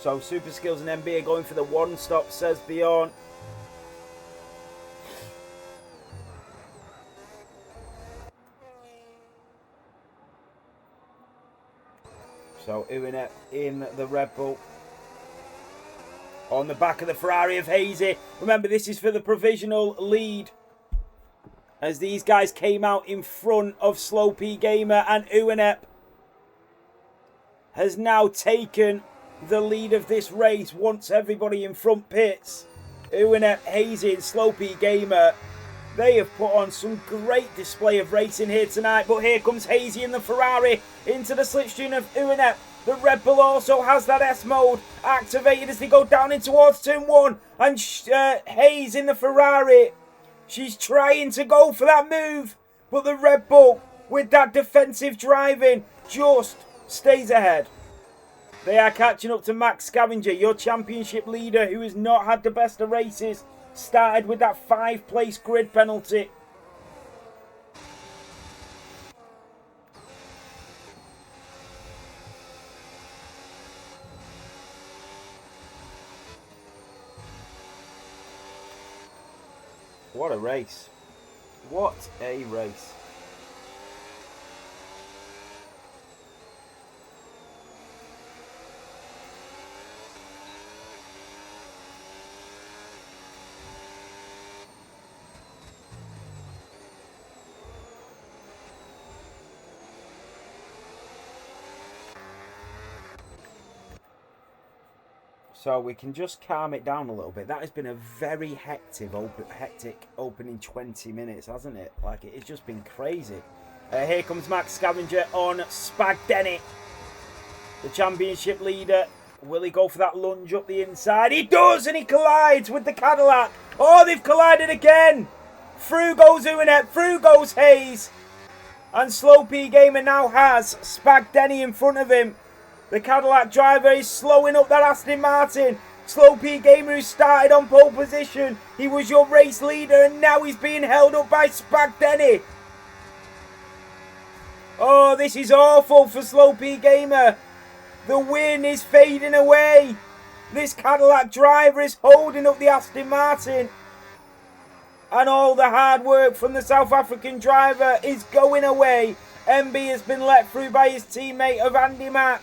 So, Super Skills and MB are going for the one-stop, says Bjorn. So, Uinep in the Red Bull. On the back of the Ferrari of Hazy. Remember, this is for the provisional lead. As these guys came out in front of Slow P Gamer, and Uinep has now taken the lead of this race once everybody in front pits. Uinep, Hazy and Slow P Gamer, they have put on some great display of racing here tonight. But here comes Hazy in the Ferrari into the slipstream of Uinep. The Red Bull also has that S mode activated as they go down in towards turn 1. And Hayes in the Ferrari, she's trying to go for that move. But the Red Bull, with that defensive driving, just stays ahead. They are catching up to Max Scavenger, your championship leader, who has not had the best of races. Started with that 5-place grid penalty. What a race. What a race. So we can just calm it down a little bit. That has been a very hectic opening 20 minutes, hasn't it? Like, it's just been crazy. Here comes Max Scavenger on Spag Denny, the championship leader. Will he go for that lunge up the inside? He does, and he collides with the Cadillac. Oh, they've collided again. Through goes Uinep, through goes Hayes. And Slow P Gamer now has Spag Denny in front of him. The Cadillac driver is slowing up that Aston Martin. Slow P Gamer, who started on pole position. He was your race leader, and now he's being held up by Spag Denny. Oh, this is awful for Slow P Gamer. The win is fading away. This Cadillac driver is holding up the Aston Martin. And all the hard work from the South African driver is going away. MB has been let through by his teammate of Andy Mack.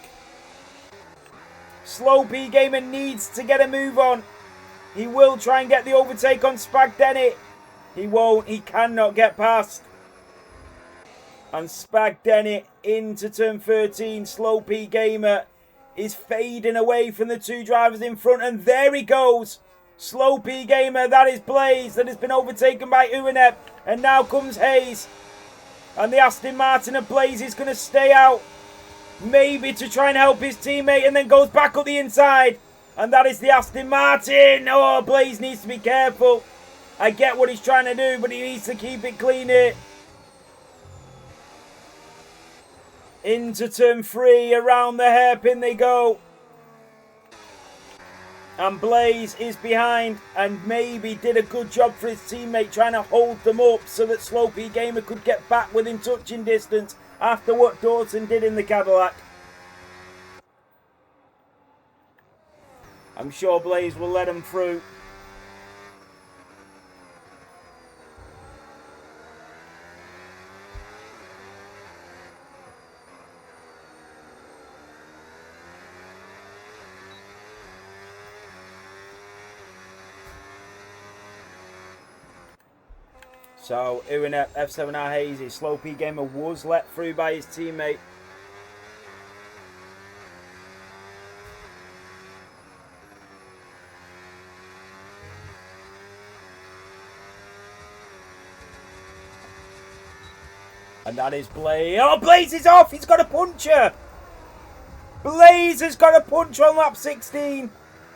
Slow P Gamer needs to get a move on. He will try and get the overtake on Spag Denny. He won't. He cannot get past. And Spag Denny into turn 13. Slow P Gamer is fading away from the two drivers in front. And there he goes. Slow P Gamer, that is Blaze, that has been overtaken by Uinep. And now comes Hayes. And the Aston Martin of Blaze is going to stay out. maybe to try and help his teammate, and then goes back up the inside. And that is the Aston Martin. Oh, Blaze needs to be careful. I get what he's trying to do, but he needs to keep it clean here. Into turn 3, around the hairpin they go. And Blaze is behind and maybe did a good job for his teammate trying to hold them up so that Slopey Gamer could get back within touching distance after what Dawson did in the Cadillac. I'm sure Blaze will let him through. So, Uinep, F7R Hazy, Slopey Gamer was let through by his teammate. And that is Blaze. Oh, Blaze is off! He's got a puncher! Blaze has got a puncher on lap 16.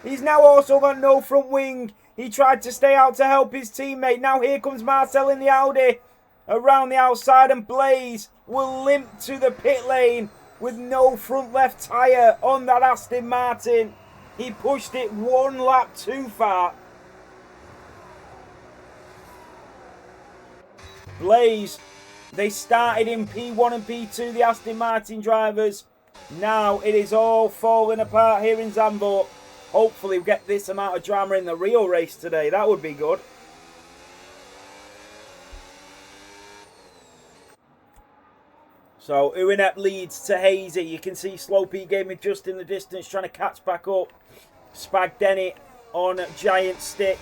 He's now also got no front wing. He tried to stay out to help his teammate. Now here comes Marcel in the Audi. Around the outside, and Blaze will limp to the pit lane with no front left tyre on that Aston Martin. He pushed it one lap too far. Blaze, they started in P1 and P2, the Aston Martin drivers. Now it is all falling apart here in Zandvoort. Hopefully we get this amount of drama in the real race today. That would be good. So Uinep leads to Hazy. You can see Slopey Gamer just in the distance trying to catch back up. Spag Denny on Giant Stick.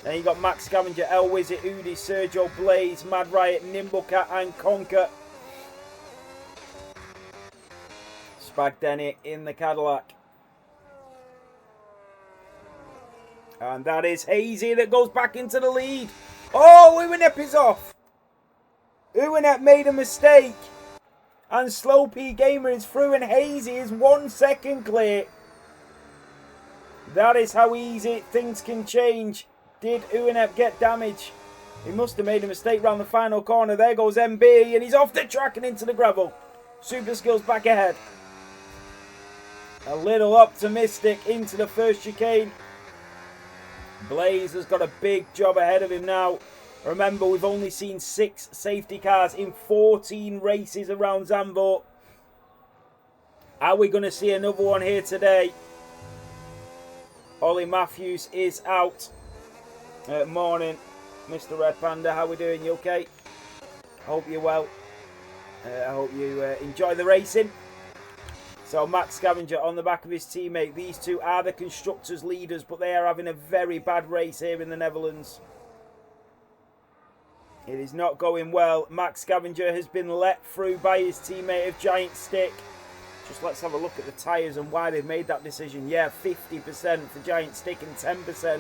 Then you got Max Scavenger, El Wizard, Udi, Sergio, Blaze, Mad Riot, Nimblecat and Conker. Spag Denny in the Cadillac. And that is Hazy that goes back into the lead. Oh, Uinep is off. Uinep made a mistake. And Slopey Gamer is through and Hazy is 1 second clear. That is how easy things can change. Did Uinep get damage? He must have made a mistake round the final corner. There goes MB and he's off the track and into the gravel. Super Skills back ahead. A little optimistic into the first chicane. Blaze has got a big job ahead of him now. Remember, we've only seen 6 safety cars in 14 races around Zandvoort. Are we going to see another one here today? Ollie Matthews is out. Morning, Mr. Red Panda. How we doing? You okay? Hope you're well. I hope you enjoy the racing. So Max Scavenger on the back of his teammate. These two are the constructors' leaders, but they are having a very bad race here in the Netherlands. It is not going well. Max Scavenger has been let through by his teammate of Giant Stick. Just let's have a look at the tyres and why they've made that decision. Yeah, 50% for Giant Stick and 10%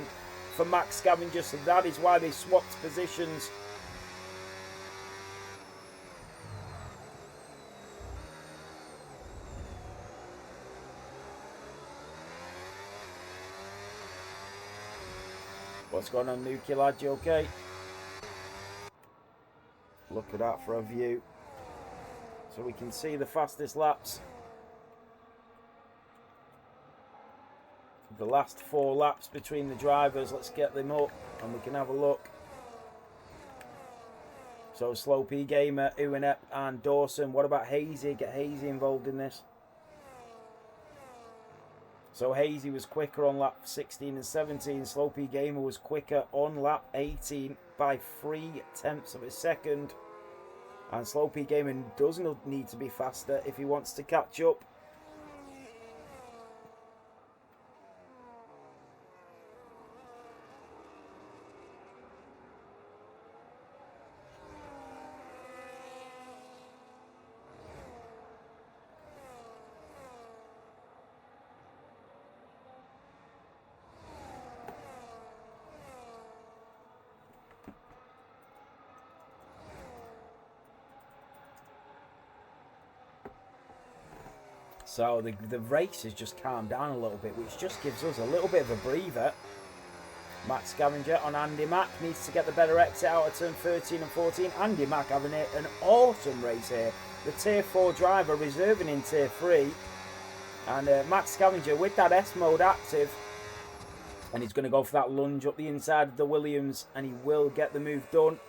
for Max Scavenger. So that is why they swapped positions. What's going on, Nuki lad? You okay? Look at that for a view. So we can see the fastest laps. The last 4 laps between the drivers. Let's get them up and we can have a look. So Slopey Gamer, Uinep and Dawson. What about Hazy? Get Hazy involved in this. So Hazy was quicker on lap 16 and 17. Slopey Gamer was quicker on lap 18 by 0.3 of a second. And Slopey Gamer doesn't need to be faster if he wants to catch up. So the race has just calmed down a little bit, which just gives us a little bit of a breather. Max Scavenger on Andy Mack needs to get the better exit out of turn 13 and 14. Andy Mack having an awesome race here. The Tier 4 driver reserving in Tier 3. And Max Scavenger with that S mode active. And he's going to go for that lunge up the inside of the Williams. And he will get the move done.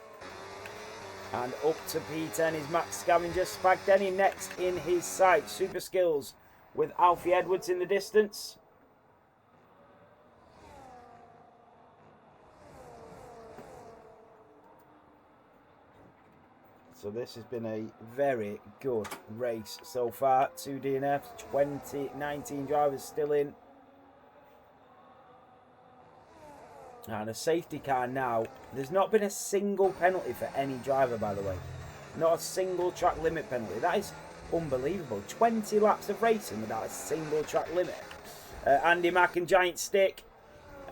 And up to P10 is Max Scavenger. Spag Denny next in his sight. Super Skills with Alfie Edwards in the distance. So this has been a very good race so far. 2 DNFs, 2019 drivers still in. And a safety car now. There's not been a single penalty for any driver, by the way. Not a single track limit penalty. That is unbelievable. 20 laps of racing without a single track limit. Andy Mack and Giant Stick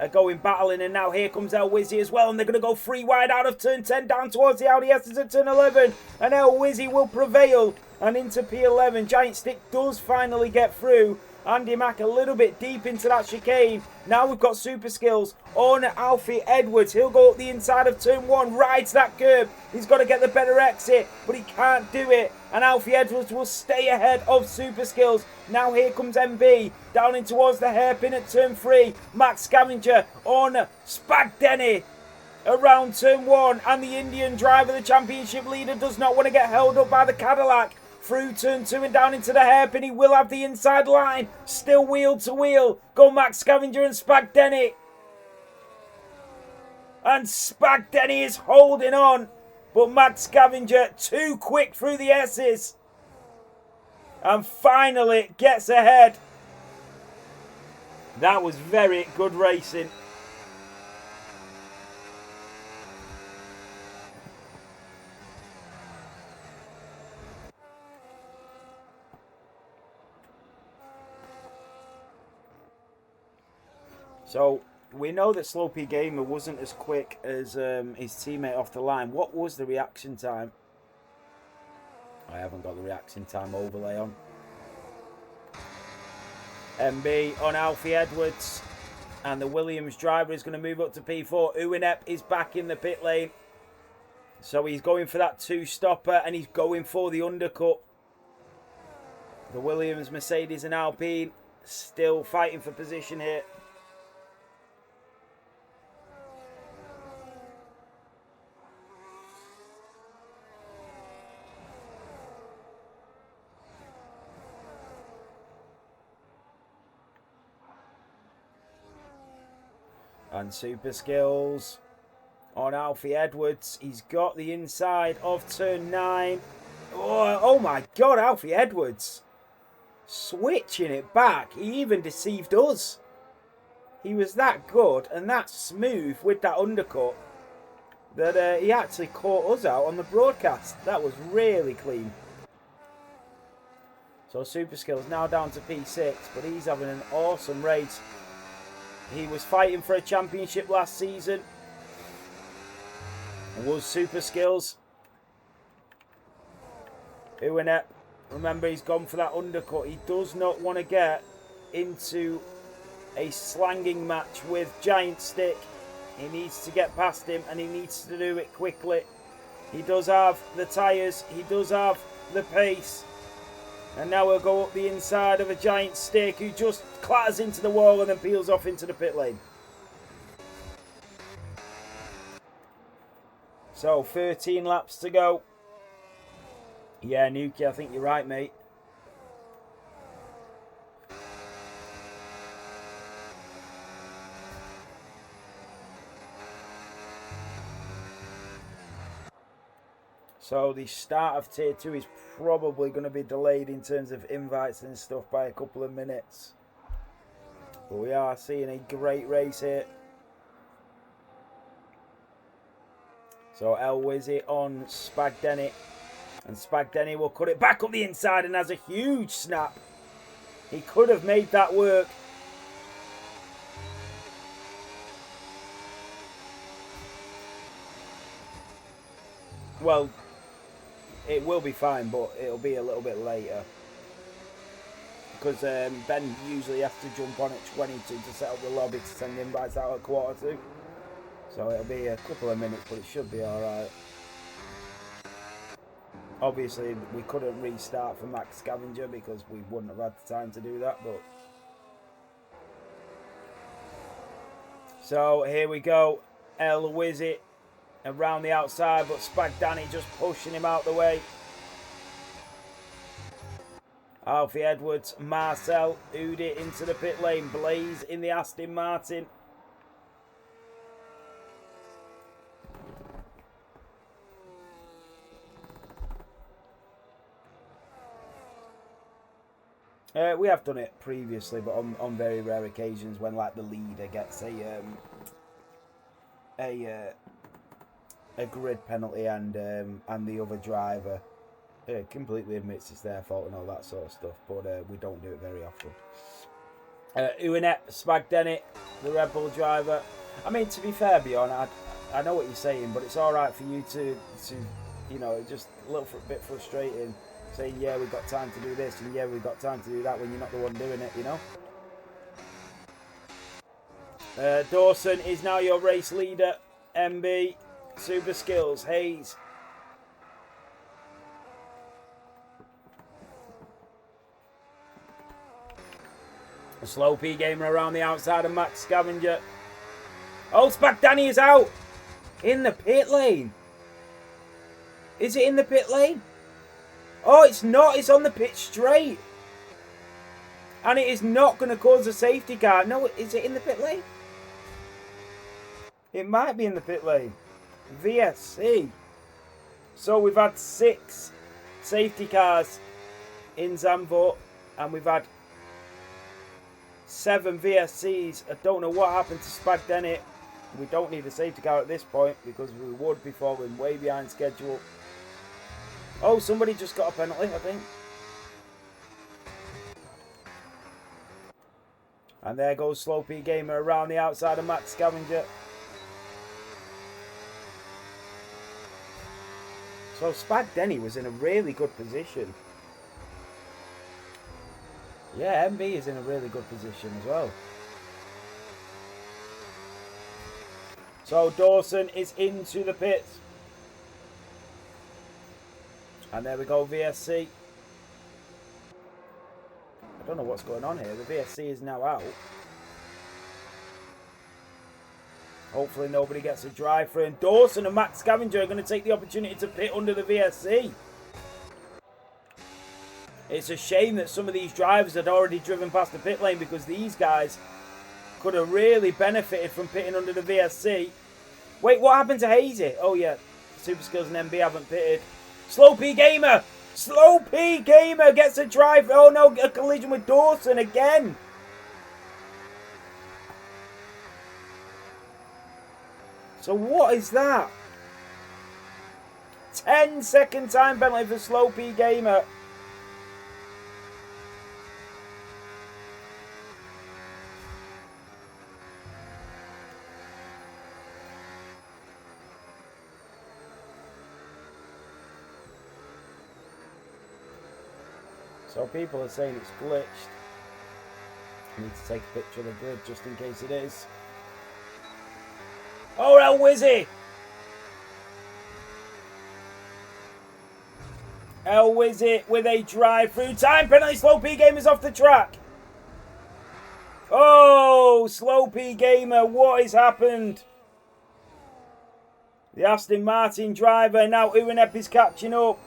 are going battling, and now here comes El Wizzy as well, and they're going to go 3 wide out of turn 10 down towards the Audi S's at turn 11, and El Wizzy will prevail and into P11. Giant Stick does finally get through. Andy Mack a little bit deep into that chicane. Now we've got Super Skills on Alfie Edwards. He'll go up the inside of turn 1, rides that curb. He's got to get the better exit, but he can't do it. And Alfie Edwards will stay ahead of Super Skills. Now here comes MB down in towards the hairpin at turn 3. Max Scavenger on Spag Denny around turn 1. And the Indian driver, the championship leader, does not want to get held up by the Cadillac. Through turn 2 and down into the hairpin. He will have the inside line. Still wheel to wheel. Go Max Scavenger and Spag Denny. And Spag Denny is holding on. But Max Scavenger too quick through the S's. And finally gets ahead. That was very good racing. So, we know that Slopey Gamer wasn't as quick as his teammate off the line. What was the reaction time? I haven't got the reaction time overlay on. MB on Alfie Edwards. And the Williams driver is going to move up to P4. Uwinep is back in the pit lane. So he's going for that 2-stopper and he's going for the undercut. The Williams, Mercedes and Alpine still fighting for position here. And Super Skills on Alfie Edwards. He's got the inside of turn 9. Oh my God, Alfie Edwards. Switching it back. He even deceived us. He was that good and that smooth with that undercut that he actually caught us out on the broadcast. That was really clean. So Super Skills now down to P6, but he's having an awesome race. He was fighting for a championship last season. Was Super Skills. Uwinep, remember he's gone for that undercut. He does not want to get into a slanging match with Giant Stick. He needs to get past him and he needs to do it quickly. He does have the tyres. He does have the pace. And now we'll go up the inside of a Giant Stick who just clatters into the wall and then peels off into the pit lane. So 13 laps to go. Yeah, Nuki, I think you're right, mate. So the start of Tier 2 is probably going to be delayed in terms of invites and stuff by a couple of minutes. But we are seeing a great race here. So El Wizzy on Spag Denny. And Spag Denny will cut it back up the inside and has a huge snap. He could have made that work. Well, it will be fine, but it'll be a little bit later. because Ben usually has to jump on at 22 to set up the lobby to send invites out at 1:45. So it'll be a couple of minutes, but it should be alright. Obviously, we couldn't restart for Max Scavenger because we wouldn't have had the time to do that, but... So, here we go. El Wizzy around the outside, but Spag Danny just pushing him out the way. Alfie Edwards, Marcel, Udi into the pit lane. Blaze in the Aston Martin. We have done it previously, but on very rare occasions when like the leader gets a grid penalty and the other driver completely admits it's their fault and all that sort of stuff, but we don't do it very often. Uinep, Spag Denny, the Red Bull driver. I mean, to be fair, Bjorn, I know what you're saying, but it's all right for you to you know, just a little bit frustrating. Saying, yeah, we've got time to do this, and yeah, we've got time to do that when you're not the one doing it, you know? Dawson is now your race leader. MB, Super Skills, Hayes. A slow P gamer around the outside of Max Scavenger. Oh, Spag Danny is out! In the pit lane. Is it in the pit lane? Oh, it's not. It's on the pitch straight. And it is not going to cause a safety car. No, is it in the pit lane? It might be in the pit lane. VSC. So we've had 6 safety cars in Zandvoort. And we've had 7 VSCs. I don't know what happened to Spag Denny. We don't need a safety car at this point because we would be falling way behind schedule. Oh, somebody just got a penalty, I think. And there goes Slow P Gamer around the outside of Max Scavenger. So Spag Denny was in a really good position. Yeah, MB is in a really good position as well. So Dawson is into the pits. And there we go, VSC. I don't know what's going on here. The VSC is now out. Hopefully nobody gets a drive through. And Dawson and Max Scavenger are going to take the opportunity to pit under the VSC. It's a shame that some of these drivers had already driven past the pit lane because these guys could have really benefited from pitting under the VSC. Wait, what happened to Hazy? Oh yeah, Super Skills and MB haven't pitted. Slow P Gamer! Slow P Gamer gets a drive. Oh no, a collision with Dawson again. So what is that? 10-second time penalty for Slow P Gamer. So people are saying it's glitched. I need to take a picture of the grid just in case it is. Oh, El Wizzy! El Wizzy with a drive-through. Time penalty. Slow P Gamer's off the track. Oh, Slow P Gamer, what has happened? The Aston Martin driver, now Uinep is catching up.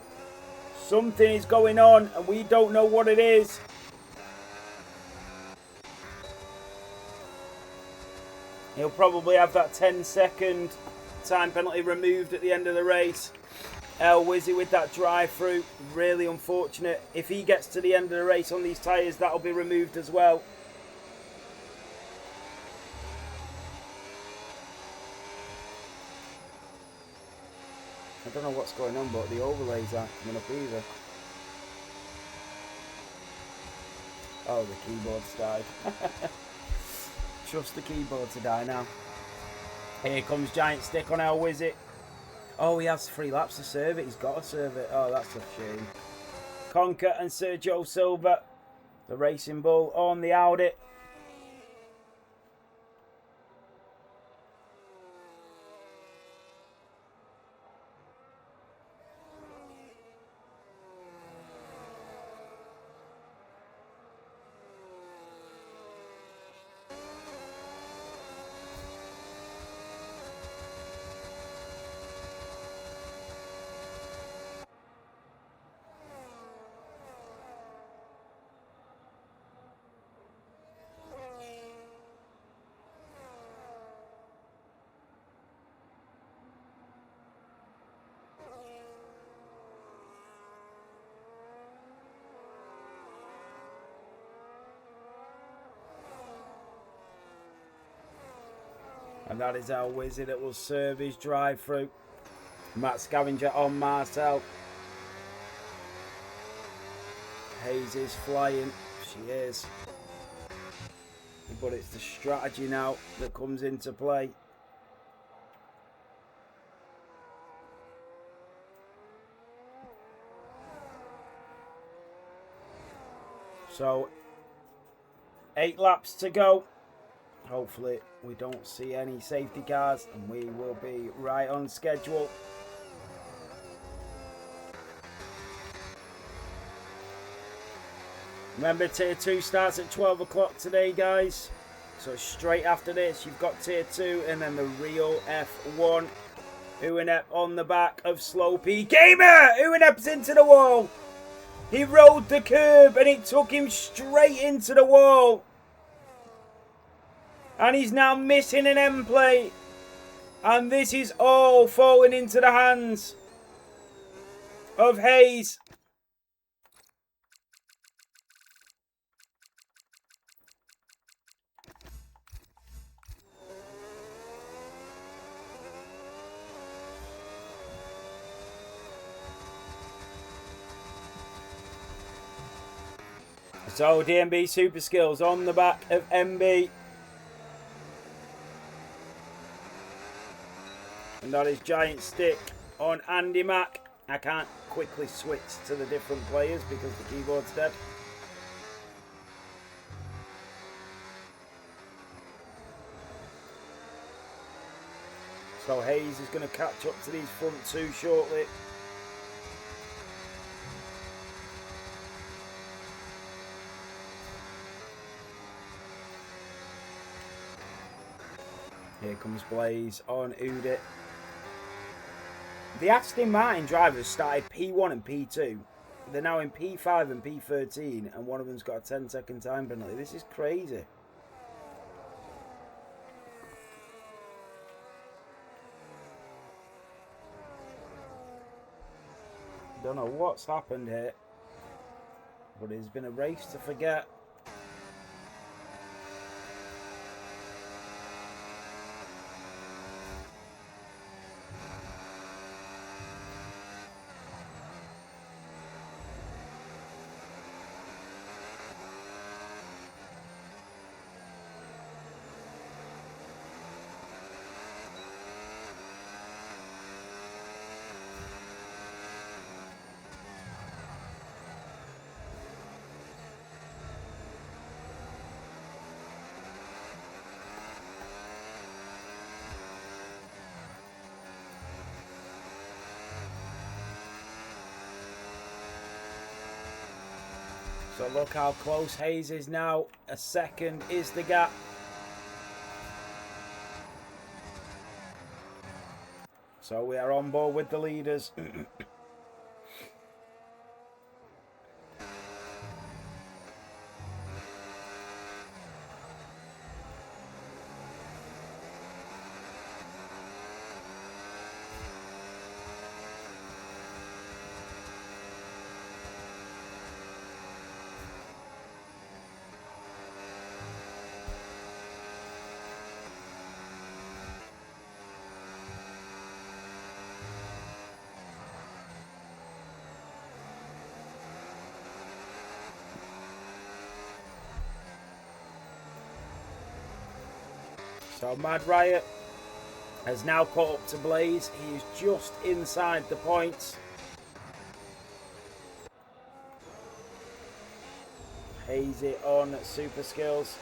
Something is going on and we don't know what it is. He'll probably have that 10-second time penalty removed at the end of the race. El Wizzy with that drive-through, really unfortunate. If he gets to the end of the race on these tyres, that'll be removed as well. I don't know what's going on, but the overlays aren't coming up either. Oh, the keyboard's died. Trust the keyboard to die now. Here comes Giant Stick on El Wizzy. Oh, he has 3 laps to serve it. He's got to serve it. Oh, that's a shame. Conker and Sergio Silva The Racing Bull on the Audi. And that is our Wizard that will serve his drive through. Matt Scavenger on Marcel. Hayes is flying. She is. But it's the strategy now that comes into play. So, 8 laps to go. Hopefully we don't see any safety cars and we will be right on schedule. Remember, Tier 2 starts at 12 o'clock today, guys. So straight after this, you've got Tier 2 and then the real F1. Uinep on the back of Slopey. Gamer! Uinep's into the wall. He rode the curb and it took him straight into the wall. And he's now missing an end plate. And this is all falling into the hands of Hayes. So DMB Super Skills on the back of MB. And that is Giant Stick on Andy Mack. I can't quickly switch to the different players because the keyboard's dead. So Hayes is going to catch up to these front two shortly. Here comes Blaze on Udit. The Aston Martin drivers started P1 and P2. They're now in P5 and P13 and one of them's got a 10-second time penalty. This is crazy. Don't know what's happened here, but it's been a race to forget. So look how close Hayes is now. A second is the gap. So we are on board with the leaders. So Mad Riot has now caught up to Blaze. He is just inside the points. Hazy on Super Skills.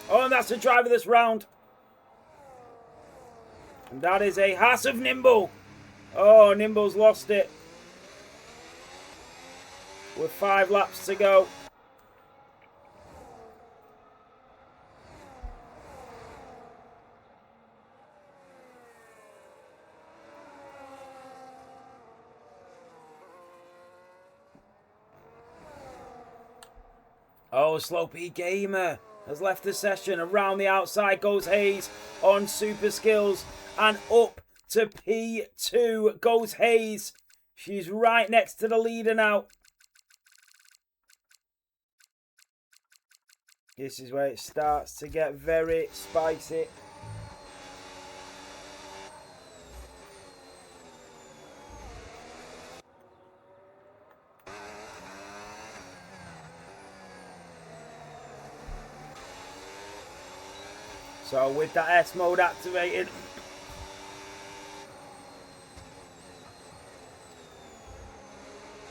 Oh, and that's the driver that's round. And that is a Haas of Nimble. Oh, Nimble's lost it. With 5 laps to go. Oh, Slopey Gamer has left the session. Around the outside goes Hayes on Super Skills. And up to P2 goes Hayes. She's right next to the leader now. This is where it starts to get very spicy. So with that S mode activated,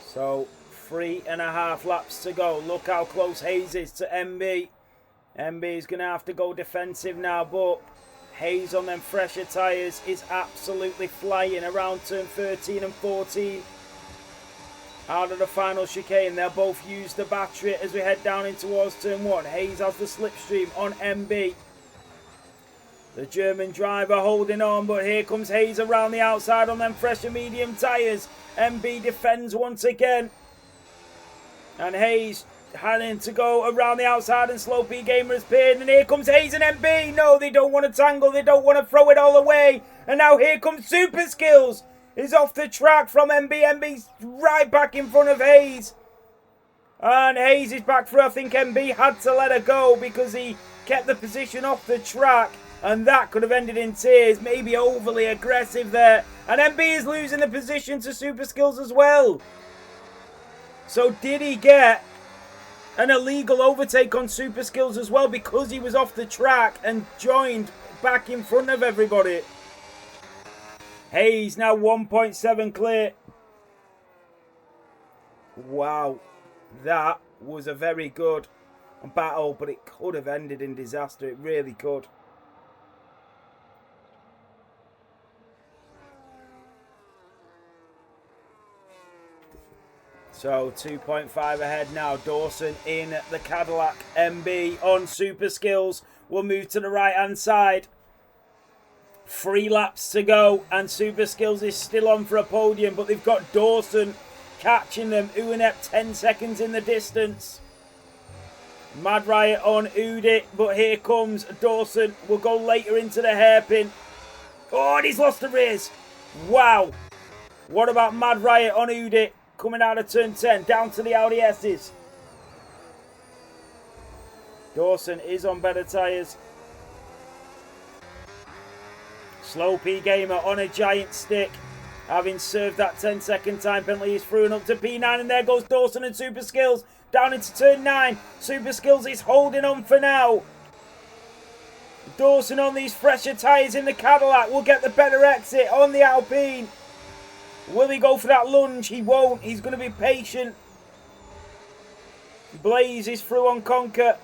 so 3.5 laps to go. Look how close Hayes is to MB. MB is going to have to go defensive now, but Hayes on them fresher tyres is absolutely flying around turn 13 and 14. Out of the final chicane, they'll both use the battery as we head down in towards turn 1. Hayes has the slipstream on MB. The German driver holding on, but here comes Hayes around the outside on them fresher medium tyres. MB defends once again. And Hayes having to go around the outside, and Slopey Gamer has appeared. And here comes Hayes and MB. No, they don't want to tangle. They don't want to throw it all away. And now here comes Super Skills. Is off the track from MB. MB's right back in front of Hayes. And Hayes is back through. I think MB had to let her go because he kept the position off the track. And that could have ended in tears. Maybe overly aggressive there. And MB is losing the position to Super Skills as well. So did he get an illegal overtake on Super Skills as well because he was off the track and joined back in front of everybody? Hayes now 1.7 clear. Wow. That was a very good battle, but it could have ended in disaster. It really could. So 2.5 ahead now. Dawson in the Cadillac. MB on Super Skills will move to the right hand side. 3 laps to go and Super Skills is still on for a podium, but they've got Dawson catching them. Uinep 10 seconds in the distance. Mad Riot on Udit, but here comes Dawson. Will go later into the hairpin. Oh, and he's lost the race. Wow. What about Mad Riot on Udit? Coming out of turn 10, down to the Audi S's. Dawson is on better tyres. Slopey Gamer on a giant stick. Having served that 10-second time penalty, he's through and up to P9. And there goes Dawson and Super Skills. Down into turn 9. Super Skills is holding on for now. Dawson on these fresher tyres in the Cadillac will get the better exit on the Alpine. Will he go for that lunge? He won't. He's going to be patient. Blaze is through on Conquer.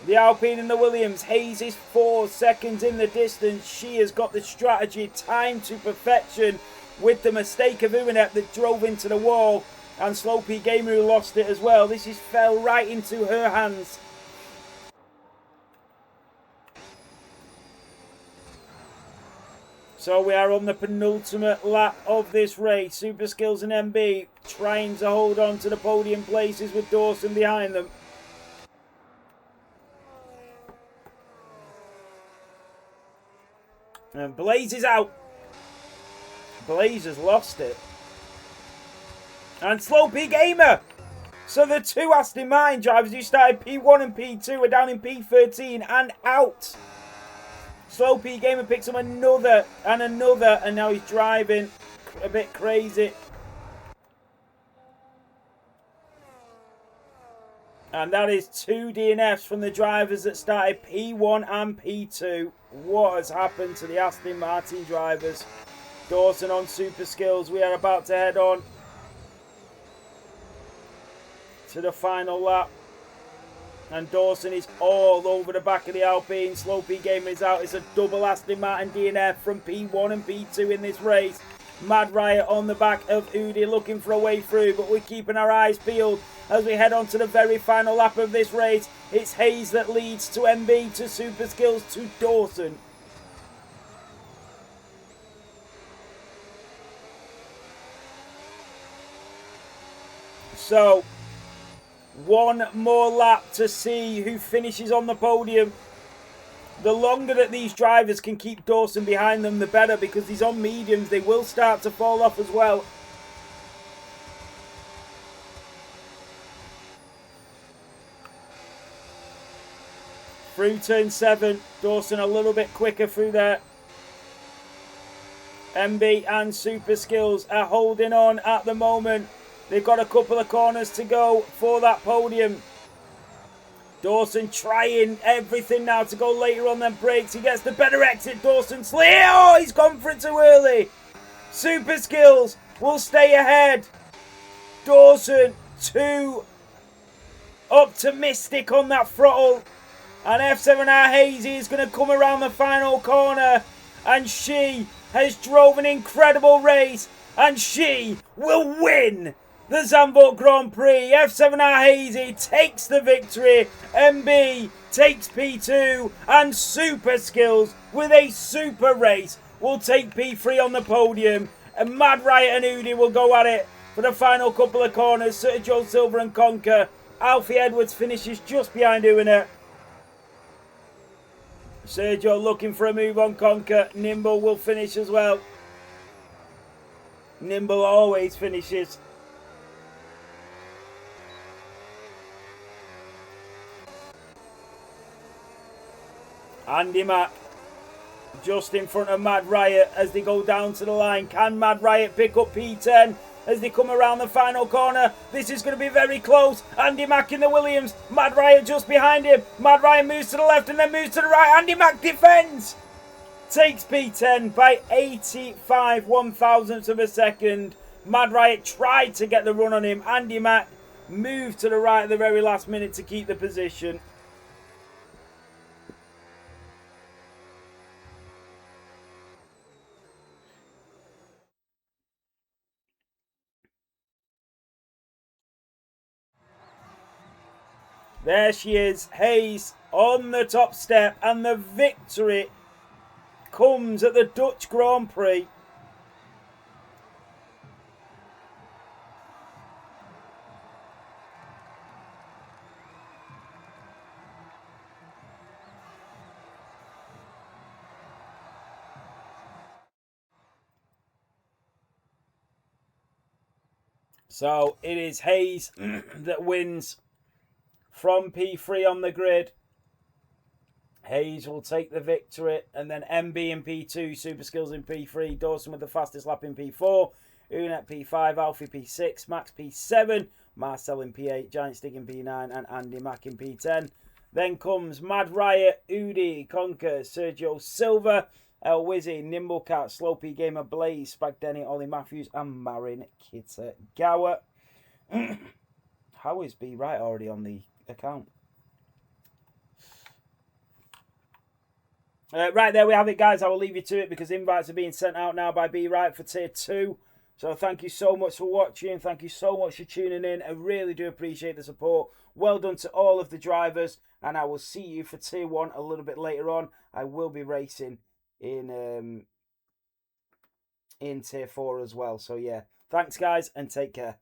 The Alpine and the Williams. Hayes is 4 seconds in the distance. She has got the strategy timed to perfection with the mistake of Uinep that drove into the wall. And Slopey Gamer who lost it as well. This is fell right into her hands. So we are on the penultimate lap of this race. Super Skills and MB trying to hold on to the podium places with Dawson behind them. And Blaze is out. Blaze has lost it. And Slopey Gamer. So the 2 Aston Martin drivers who started P1 and P2 are down in P13 and out. Slopey Gamer picks him another, and now he's driving a bit crazy. And that is 2 DNFs from the drivers that started P1 and P2. What has happened to the Aston Martin drivers? Dawson on Super Skills. We are about to head on. to the final lap. And Dawson is all over the back of the Alpine. Slow P Gamer is out. It's a double Aston Martin DNF from P1 and P2 in this race. Mad Riot on the back of Udi looking for a way through, but we're keeping our eyes peeled as we head on to the very final lap of this race. It's Hayes that leads to MB, to Super Skills, to Dawson. So, one more lap to see who finishes on the podium. The longer that these drivers can keep Dawson behind them, the better, because he's on mediums. They will start to fall off as well. Through turn 7, Dawson a little bit quicker through there. MB and Super Skills are holding on at the moment. They've got a couple of corners to go for that podium. Dawson trying everything now to go later on than brakes. He gets the better exit. Dawson oh, he's gone for it too early. Super Skills will stay ahead. Dawson too optimistic on that throttle. And F7R Hazy is going to come around the final corner. And she has drove an incredible race. And she will win the Zandvoort Grand Prix. F7R Hazy takes the victory. MB takes P2. And Super Skills, with a super race, will take P3 on the podium. And Mad Riot and Udi will go at it for the final couple of corners. Sergio Silva and Conker. Alfie Edwards finishes just behind Uina. Sergio looking for a move on Conker. Nimble will finish as well. Nimble always finishes. Andy Mack just in front of Mad Riot as they go down to the line. Can Mad Riot pick up P10 as they come around the final corner? This is going to be very close. Andy Mack in the Williams. Mad Riot just behind him. Mad Riot moves to the left and then moves to the right. Andy Mack defends. Takes P10 by 85 one-thousandths of a second. Mad Riot tried to get the run on him. Andy Mack moved to the right at the very last minute to keep the position. There she is, Hayes on the top step, and the victory comes at the Dutch Grand Prix. So it is Hayes that wins from P3 on the grid. Hayes will take the victory, and then MB in P2, Super Skills in P3, Dawson with the fastest lap in P4, Unet P5, Alfie P6, Max P7, Marcel in P8, Giant Stick in P9, and Andy Mack in P10. Then comes Mad Riot, Udi, Conker, Sergio Silva, El Wizzy, Nimblecat, Slow P Gamer, Blaze, Spag Denny, Ollie Matthews, and Marin Kitagawa. How is B Right already on the account? Right, there we have it, guys. I will leave you to it because invites are being sent out now by B Right for Tier 2. So thank you so much for watching. Thank you so much for tuning in. I really do appreciate the support. Well done to all of the drivers. And I will see you for Tier 1 a little bit later on. I will be racing in Tier 4 as well. So yeah, thanks, guys, and take care.